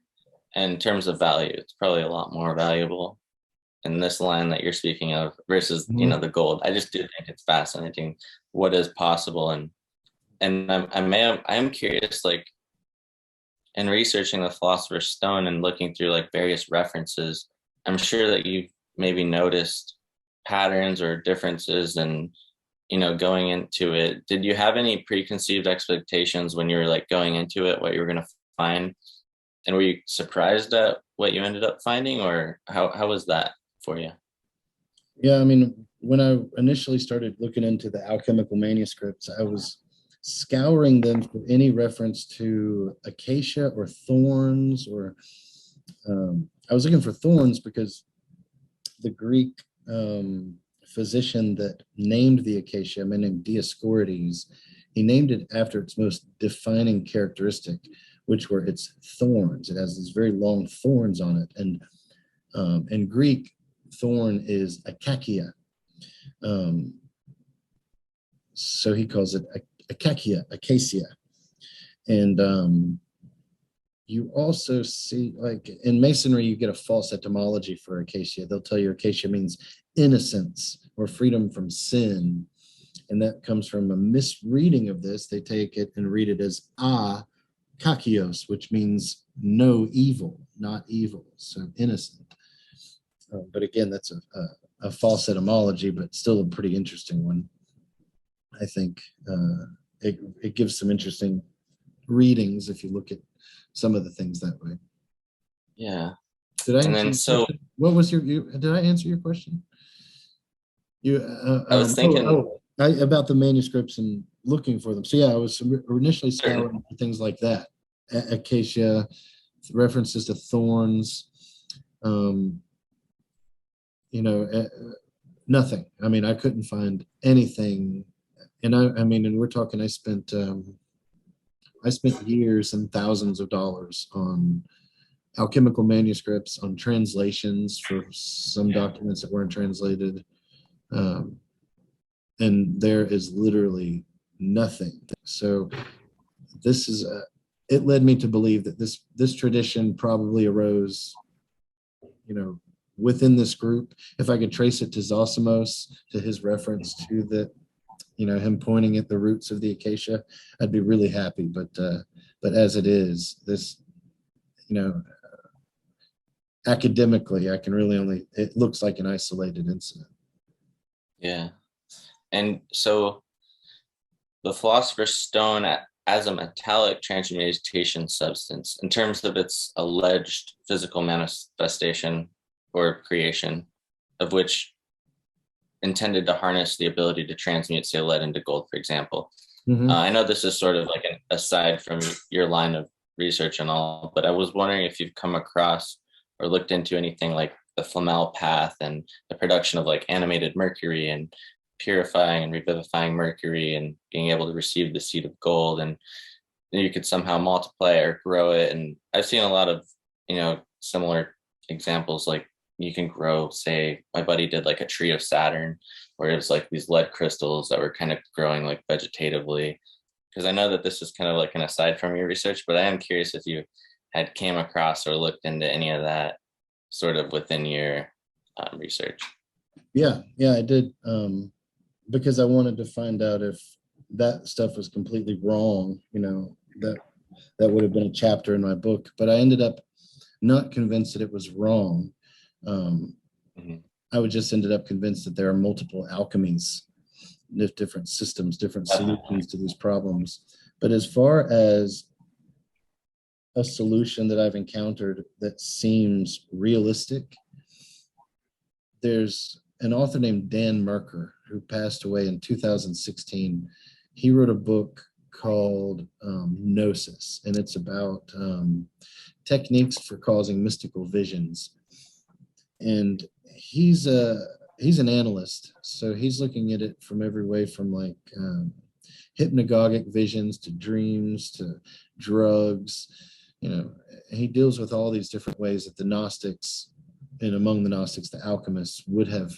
Speaker 3: And in terms of value, it's probably a lot more valuable in this line that you're speaking of versus the gold. I just do think it's fascinating what is possible. And I am curious, like, in researching the Philosopher's Stone and looking through like various references, I'm sure that you've maybe noticed patterns or differences, and going into it, did you have any preconceived expectations when you were like going into it, what you were going to find? And were you surprised at what you ended up finding, or how was that for you?
Speaker 4: Yeah, I mean, when I initially started looking into the alchemical manuscripts, I was scouring them for any reference to acacia or thorns, or I was looking for thorns because the Greek physician that named the acacia, a man named Dioscorides, he named it after its most defining characteristic, which were its thorns. It has these very long thorns on it. And in Greek, thorn is akakia. So he calls it acacia. And you also see, like in Masonry, you get a false etymology for acacia. They'll tell you acacia means innocence or freedom from sin. And that comes from a misreading of this. They take it and read it as kakios, which means no evil, not evil, so innocent. But again, that's a false etymology, but still a pretty interesting one. I think it gives some interesting readings if you look at some of the things that way.
Speaker 3: Yeah.
Speaker 4: Did I answer what was did I answer your question?
Speaker 3: I was thinking
Speaker 4: about the manuscripts and looking for them. So yeah, I was initially scouring for things like that. Acacia, references to thorns, nothing. I mean, I couldn't find anything. And I mean, and we're talking, I spent years and thousands of dollars on alchemical manuscripts, on translations for some documents that weren't translated. Um, and there is literally nothing. So this is it led me to believe that this tradition probably arose, within this group. If I could trace it to Zosimos, to his reference to the, him pointing at the roots of the acacia, I'd be really happy. But as it is, this, academically, I can really only, it looks like an isolated incident.
Speaker 3: Yeah. And so the Philosopher's Stone as a metallic transmutation substance, in terms of its alleged physical manifestation or creation, of which intended to harness the ability to transmute, say, lead into gold, for example.
Speaker 4: Mhm.
Speaker 3: I know this is sort of like an aside from your line of research and all, but I was wondering if you've come across or looked into anything like the Flamel path and the production of like animated mercury and purifying and revivifying mercury and being able to receive the seed of gold, and you could somehow multiply it or grow it. And I've seen a lot of, similar examples, like you can grow, say, my buddy did like a tree of Saturn, where it was like these lead crystals that were kind of growing like vegetatively. Because I know that this is kind of like an aside from your research, but I am curious if you had came across or looked into any of that sort of within your research.
Speaker 4: Yeah, I did. Because I wanted to find out if that stuff was completely wrong, that would have been a chapter in my book. But I ended up not convinced that it was wrong. I just ended up convinced that there are multiple alchemies, different systems, different solutions to these problems. But as far as a solution that I've encountered that seems realistic, there's an author named Dan Merker who passed away in 2016. He wrote a book called Gnosis, and it's about techniques for causing mystical visions. And he's an analyst, so he's looking at it from every way from like hypnagogic visions to dreams to drugs. He deals with all these different ways that the Gnostics, and among the Gnostics, the alchemists would have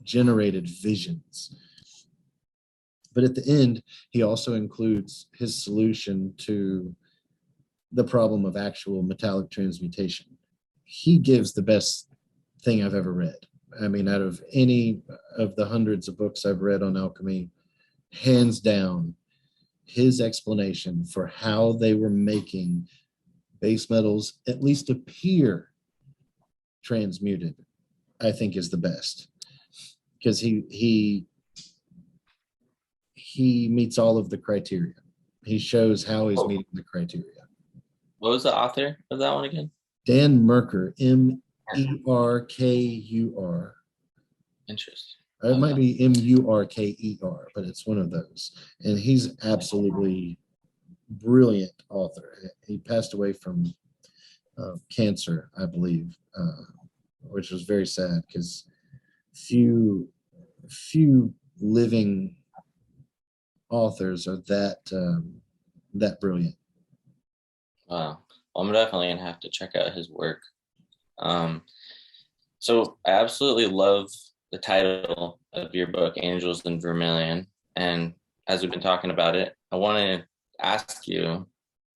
Speaker 4: generated visions. But at the end, he also includes his solution to the problem of actual metallic transmutation. He gives the best thing I've ever read. I mean, out of any of the hundreds of books I've read on alchemy, hands down, his explanation for how they were making base metals at least appear transmuted, I think is the best. Because he meets all of the criteria. He shows how he's meeting the criteria.
Speaker 3: What was the author of that one again?
Speaker 4: Dan Merker, Merkur.
Speaker 3: Interesting.
Speaker 4: It might be Murker, but it's one of those. And he's absolutely brilliant author. He passed away from cancer, I believe, which was very sad because few living authors are that brilliant.
Speaker 3: Wow. Well, I'm definitely gonna have to check out his work. So I absolutely love the title of your book, Angels in Vermilion. And as we've been talking about it, I want to ask you,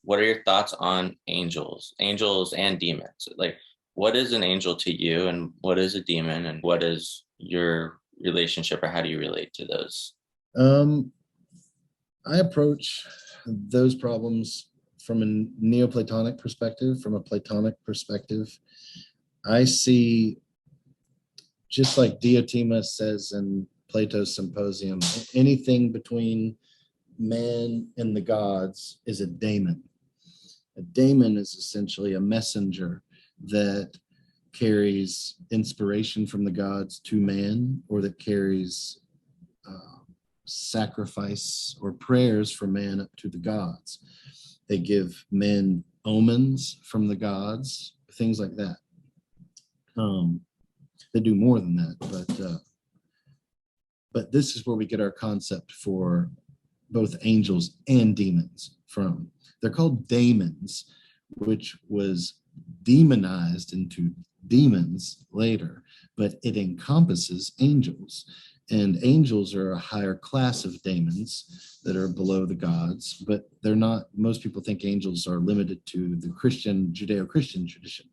Speaker 3: what are your thoughts on angels and demons? Like, what is an angel to you, and what is a demon, and what is your relationship, or how do you relate to those?
Speaker 4: I approach those problems from a Neoplatonic perspective, from a Platonic perspective. I see, just like Diotima says in Plato's Symposium, anything between man and the gods is a daemon. A daemon is essentially a messenger that carries inspiration from the gods to man, or that carries sacrifice or prayers from man up to the gods. They give men omens from the gods, things like that. They do more than that, But this is where we get our concept for both angels and demons from. They're called daemons, which was demonized into demons later, but it encompasses angels. And angels are a higher class of daemons that are below the gods, but they're not. Most people think angels are limited to the Christian, Judeo-Christian tradition.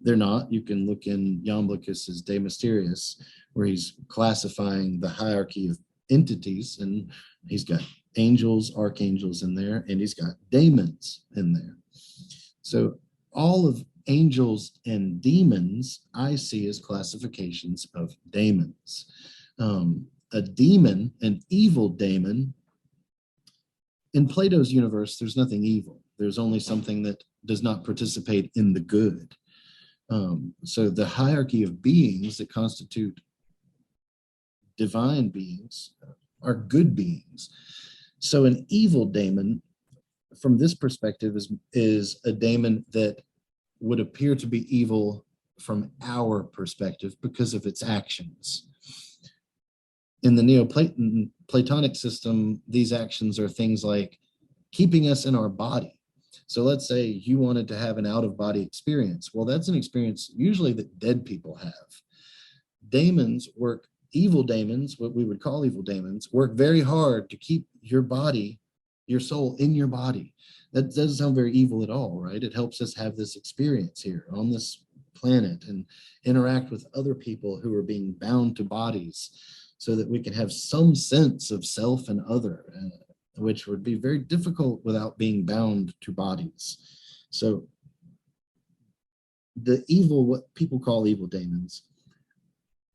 Speaker 4: They're not. You can look in Iamblichus's De Mysteriis, where he's classifying the hierarchy of entities, and he's got angels, archangels in there, and he's got daemons in there. So all of angels and demons I see as classifications of daemons. A demon, an evil daemon, in Plato's universe, there's nothing evil. There's only something that does not participate in the good. So the hierarchy of beings that constitute divine beings are good beings. So an evil daemon, from this perspective, is a daemon that would appear to be evil from our perspective because of its actions. In the Neoplatonic system, these actions are things like keeping us in our body. So let's say you wanted to have an out-of-body experience. Well, that's an experience usually that dead people have. Daemons work, evil daemons, what we would call evil daemons, work very hard to keep your body, your soul in your body. That doesn't sound very evil at all, right? It helps us have this experience here on this planet and interact with other people who are being bound to bodies so that we can have some sense of self and other, which would be very difficult without being bound to bodies. So the evil, what people call evil daemons,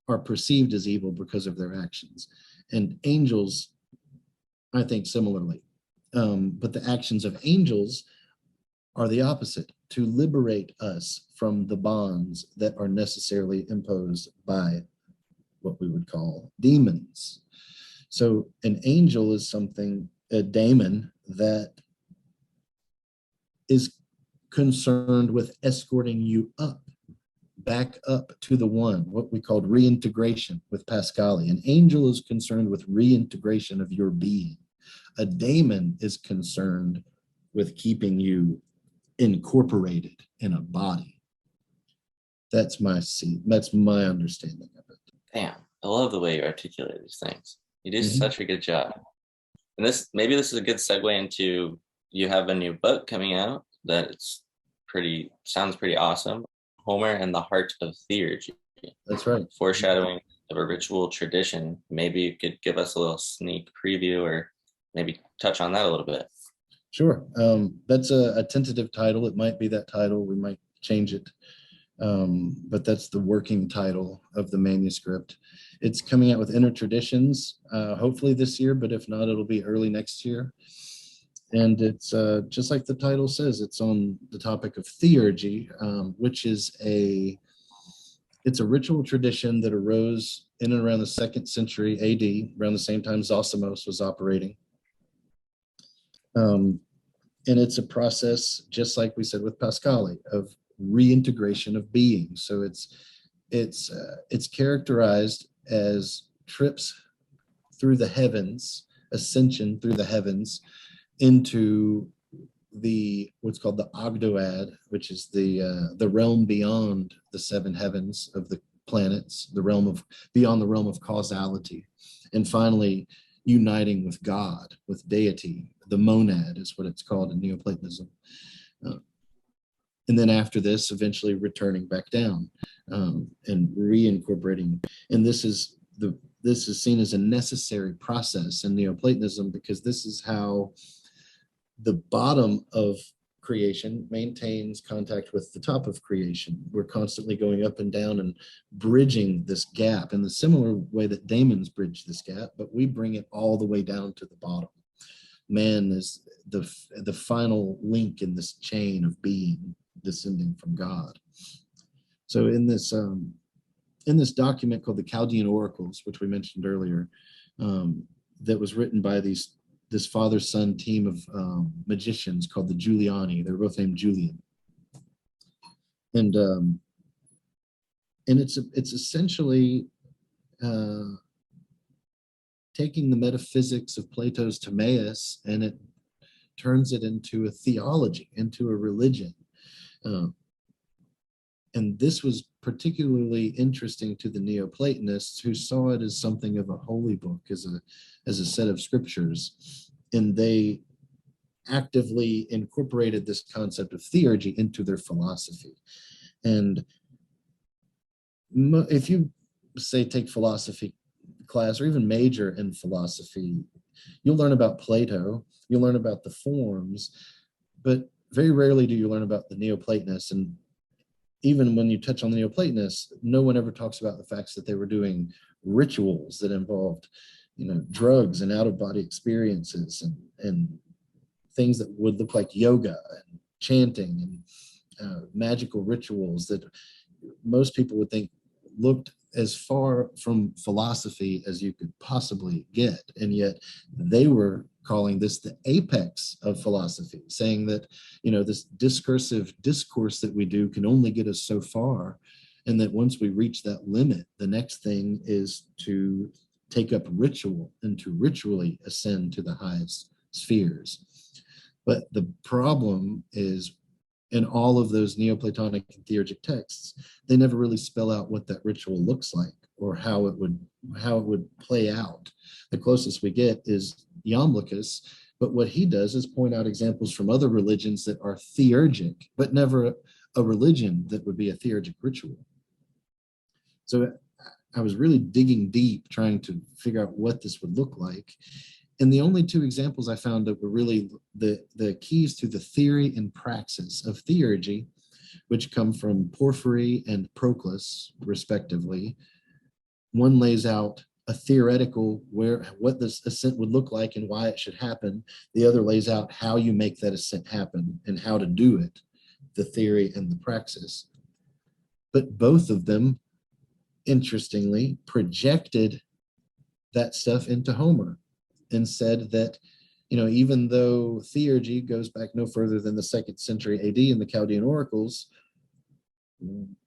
Speaker 4: are perceived as evil because of their actions. And angels, I think similarly. But the actions of angels are the opposite, to liberate us from the bonds that are necessarily imposed by what we would call demons. So an angel is something, a daemon, that is concerned with escorting you up, back up to the one, what we called reintegration with Pascali. An angel is concerned with reintegration of your being. A daemon is concerned with keeping you incorporated in a body. That's my understanding of it.
Speaker 3: Damn, I love the way you articulate these things. You do such a good job. And this is a good segue into, you have a new book coming out that sounds pretty awesome. Homer and the Heart of Theurgy.
Speaker 4: That's right.
Speaker 3: Foreshadowing of a ritual tradition. Maybe you could give us a little sneak preview or maybe touch on that a little bit.
Speaker 4: Sure. That's a tentative title. It might be that title. We might change it. But that's the working title of the manuscript. It's coming out with Inner Traditions, hopefully this year, but if not, it'll be early next year. And it's just like the title says, it's on the topic of theurgy, which is it's a ritual tradition that arose in and around the 2nd century AD, around the same time Zosimos was operating. And it's a process, just like we said with Pascali, of reintegration of beings. So it's characterized as trips through the heavens, ascension through the heavens into what's called the Ogdoad, which is the realm beyond the 7 heavens of the planets, beyond the realm of causality, and finally uniting with God, with deity. The monad is what it's called in Neoplatonism. And then after this, eventually returning back down and reincorporating. And this is seen as a necessary process in Neoplatonism, because this is how the bottom of creation maintains contact with the top of creation. We're constantly going up and down and bridging this gap in the similar way that daemons bridge this gap, but we bring it all the way down to the bottom. Man is the final link in this chain of being descending from God. So in this document called the Chaldean Oracles, which we mentioned earlier, that was written by this father-son team of magicians called the Giuliani. They're both named Julian, and it's essentially taking the metaphysics of Plato's Timaeus, and it turns it into a theology, into a religion. And this was particularly interesting to the Neoplatonists, who saw it as something of a holy book, as a set of scriptures. And they actively incorporated this concept of theurgy into their philosophy. And if you say take philosophy class or even major in philosophy, you'll learn about Plato, you'll learn about the forms, but very rarely do you learn about the Neoplatonists. And even when you touch on the Neoplatonists, no one ever talks about the facts that they were doing rituals that involved, drugs and out-of-body experiences and things that would look like yoga and chanting and magical rituals that most people would think looked as far from philosophy as you could possibly get. And yet they were calling this the apex of philosophy, saying that, this discursive discourse that we do can only get us so far. And that once we reach that limit, the next thing is to take up ritual and to ritually ascend to the highest spheres. But the problem is, in all of those Neoplatonic and theurgic texts, they never really spell out what that ritual looks like or how it would play out. The closest we get is Iamblichus, but what he does is point out examples from other religions that are theurgic, but never a religion that would be a theurgic ritual. So I was really digging deep, trying to figure out what this would look like. And the only two examples I found that were really the keys to the theory and praxis of theurgy, which come from Porphyry and Proclus, respectively. One lays out a theoretical what this ascent would look like and why it should happen. The other lays out how you make that ascent happen and how to do it, the theory and the praxis. But both of them, interestingly, projected that stuff into Homer and said that, even though theurgy goes back no further than the 2nd century AD in the Chaldean oracles,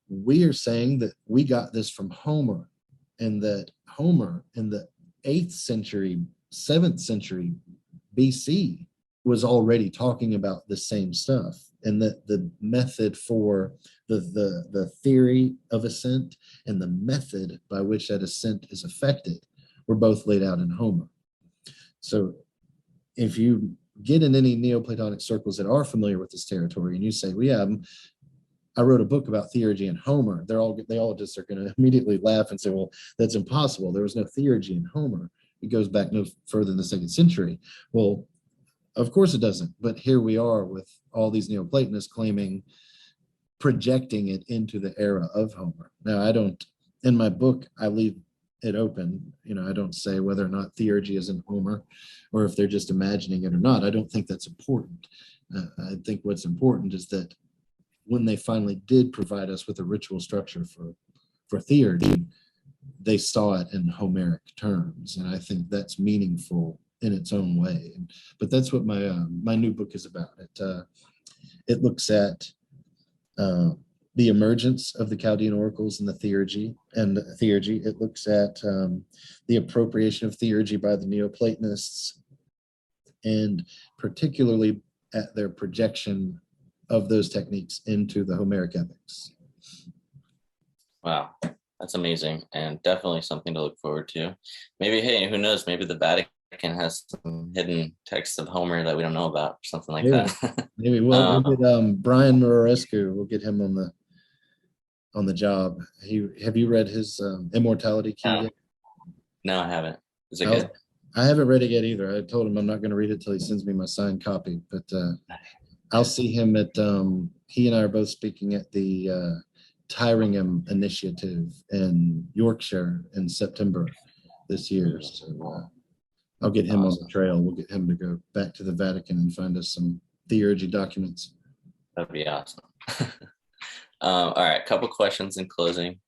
Speaker 4: we are saying that we got this from Homer, and that Homer in the 8th century, 7th century BC was already talking about the same stuff, and that the method for the theory of ascent and the method by which that ascent is effected were both laid out in Homer. So if you get in any Neoplatonic circles that are familiar with this territory and you say, well, yeah, I wrote a book about theurgy in Homer, they all just are going to immediately laugh and say, well, that's impossible. There was no theurgy in Homer. It goes back no further than the 2nd century. Well, of course it doesn't. But here we are with all these Neoplatonists projecting it into the era of Homer. Now, in my book, I leave it open. I don't say whether or not theurgy is in Homer or if they're just imagining it or not. I don't think that's important. I think what's important is that when they finally did provide us with a ritual structure for theurgy, they saw it in Homeric terms. And I think that's meaningful in its own way. But that's what my new book is about. It looks at the emergence of the Chaldean oracles and the theurgy. It looks at the appropriation of theurgy by the Neoplatonists, and particularly at their projection of those techniques into the Homeric epics.
Speaker 3: Wow, that's amazing, and definitely something to look forward to. Maybe, hey, who knows, maybe the Vatican has some hidden texts of Homer that we don't know about, or something like that.
Speaker 4: Maybe we'll get Brian Murarescu, we'll get him on the job. Have you read his Immortality Key yet?
Speaker 3: No, I haven't. Is it good?
Speaker 4: I haven't read it yet either. I told him I'm not going to read it till he sends me my signed copy, but I'll see him at, he and I are both speaking at the Tyringham Initiative in Yorkshire in September this year. So I'll get him on the trail. We'll get him to go back to the Vatican and find us some theurgy documents.
Speaker 3: That'd be awesome. All right, a couple questions in closing.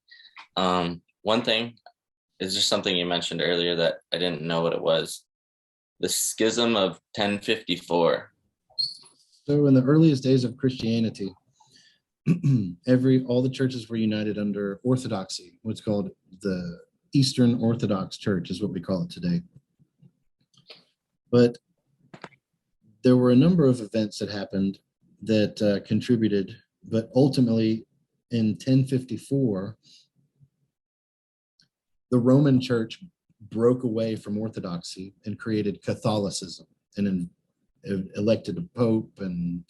Speaker 3: One thing is just something you mentioned earlier that I didn't know what it was. The Schism of 1054.
Speaker 4: So in the earliest days of Christianity, all the churches were united under orthodoxy, what's called the Eastern Orthodox Church is what we call it today. But there were a number of events that happened that contributed, but ultimately in 1054, the Roman Church broke away from Orthodoxy and created Catholicism and elected a pope and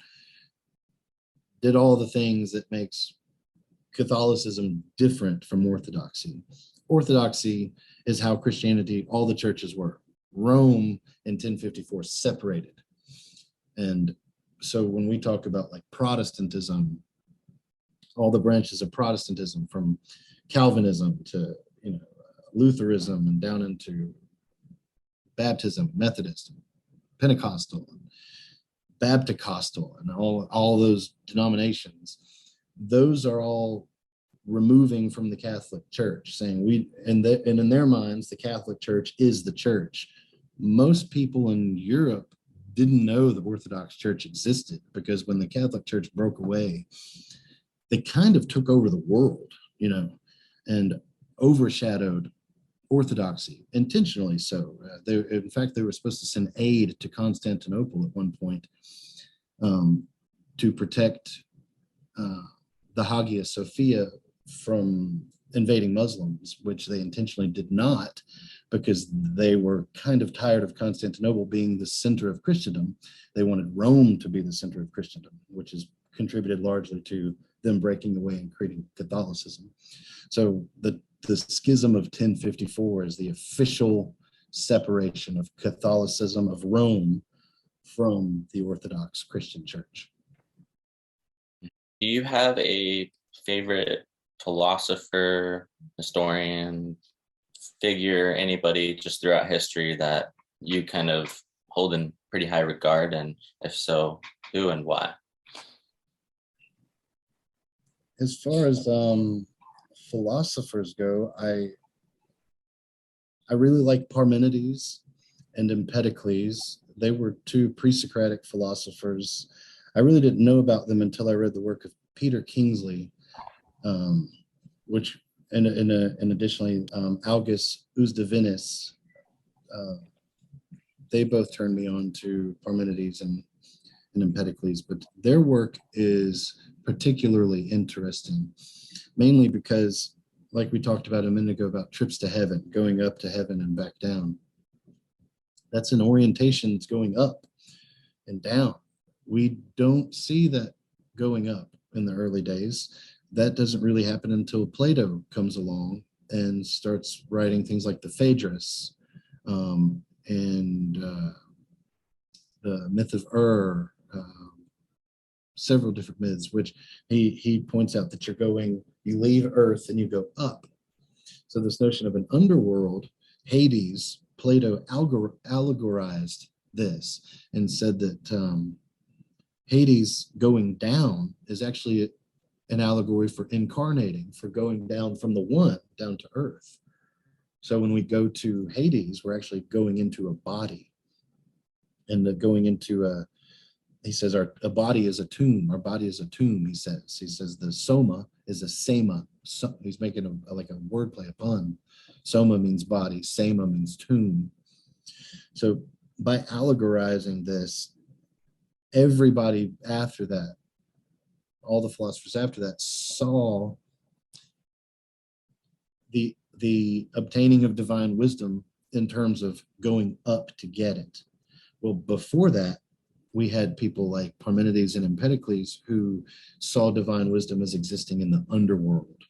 Speaker 4: did all the things that makes Catholicism different from Orthodoxy. Orthodoxy is how Christianity, all the churches were. Rome in 1054 separated. And so when we talk about like Protestantism, all the branches of Protestantism from Calvinism to, Lutheranism and down into Baptism, Methodist, Pentecostal, Baptist-costal, and all those denominations, those are all removing from the Catholic Church, saying and in their minds, the Catholic Church is the church. Most people in Europe didn't know the Orthodox Church existed, because when the Catholic Church broke away, they kind of took over the world, and overshadowed Orthodoxy, intentionally so. In fact, they were supposed to send aid to Constantinople at one point to protect the Hagia Sophia from invading Muslims, which they intentionally did not, because they were kind of tired of Constantinople being the center of Christendom. They wanted Rome to be the center of Christendom, which has contributed largely to them breaking away and creating Catholicism. So the schism of 1054 is the official separation of Catholicism of Rome from the Orthodox Christian Church.
Speaker 3: Do you have a favorite philosopher, historian, figure, anybody just throughout history that you kind of hold in pretty high regard? And if so, who and why?
Speaker 4: As far as philosophers go, I really like Parmenides and Empedocles. They were two pre-Socratic philosophers. I really didn't know about them until I read the work of Peter Kingsley, which, and additionally, August Usdavinis. They both turned me on to Parmenides and Empedocles, but their work is particularly interesting, mainly because, like we talked about a minute ago, about trips to heaven, going up to heaven and back down. That's an orientation that's going up and down. We don't see that going up in the early days. That doesn't really happen until Plato comes along and starts writing things like the Phaedrus and the myth of several different myths, which he points out that you leave Earth and you go up. So this notion of an underworld, Hades, Plato allegorized this and said that Hades going down is actually an allegory for incarnating, for going down from the one down to Earth. So when we go to Hades, we're actually going into a body, and going into he says a body is a tomb. Our body is a tomb, he says the soma is a sema. So he's making a wordplay, a pun. Soma means body, sema means tomb. So by allegorizing this, everybody after that, all the philosophers after that, saw the obtaining of divine wisdom in terms of going up to get it. Well, before that, we had people like Parmenides and Empedocles who saw divine wisdom as existing in the underworld,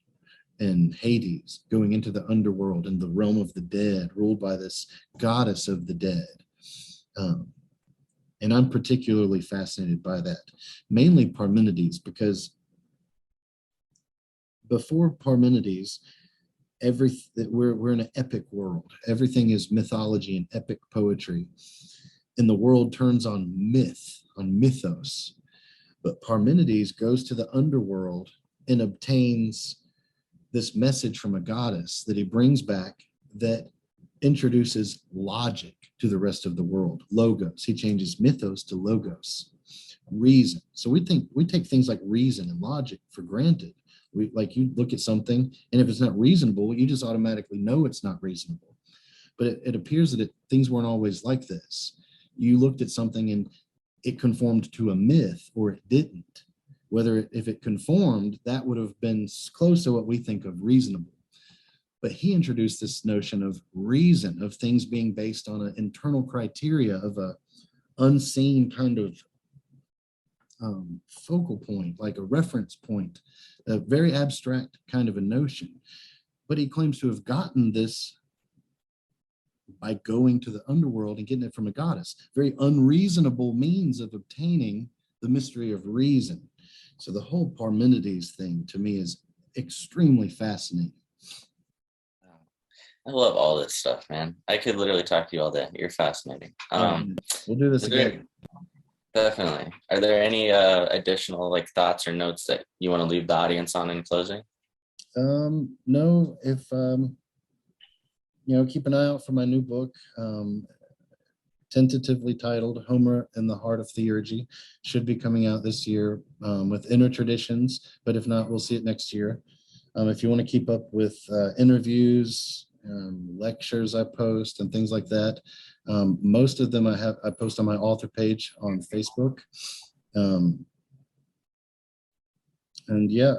Speaker 4: and Hades, going into the underworld and the realm of the dead, ruled by this goddess of the dead. And I'm particularly fascinated by that, mainly Parmenides, because before Parmenides, we're in an epic world. Everything is mythology and epic poetry, and the world turns on myth, on mythos. But Parmenides goes to the underworld and obtains this message from a goddess that he brings back that introduces logic to the rest of the world. Logos. He changes mythos to logos. Reason. So we take things like reason and logic for granted. You look at something, and if it's not reasonable, you just automatically know it's not reasonable. But it appears that things weren't always like this. you looked at something and it conformed to a myth or it didn't. If it conformed, that would have been close to what we think of reasonable. But he introduced this notion of reason, of things being based on an internal criteria of a unseen kind of focal point, like a reference point, a very abstract kind of a notion. But he claims to have gotten this by going to the underworld and getting it from a goddess. Very unreasonable means of obtaining the mystery of reason. So the whole Parmenides thing to me is extremely fascinating.
Speaker 3: I love all this stuff, man. I could literally talk to you all day. You're fascinating.
Speaker 4: We'll do this again.
Speaker 3: Definitely. Are there any additional like thoughts or notes that you want to leave the audience on in closing?
Speaker 4: No, if keep an eye out for my new book, tentatively titled Homer and the Heart of Theurgy. Should be coming out this year with Inner Traditions, but if not, we'll see it next year. If you want to keep up with interviews, lectures I post and things like that, most of them I post on my author page on Facebook. And yeah,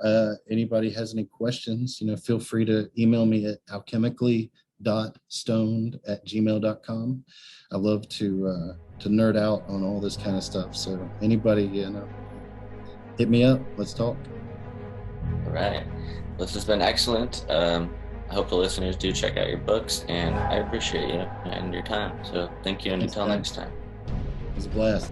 Speaker 4: anybody has any questions, feel free to email me at alchemically.stoned@gmail.com. I love to nerd out on all this kind of stuff. So anybody, hit me up. Let's talk.
Speaker 3: All right. This has been excellent. I hope the listeners do check out your books, and I appreciate you and your time. So thank you, and until next time.
Speaker 4: It was a blast.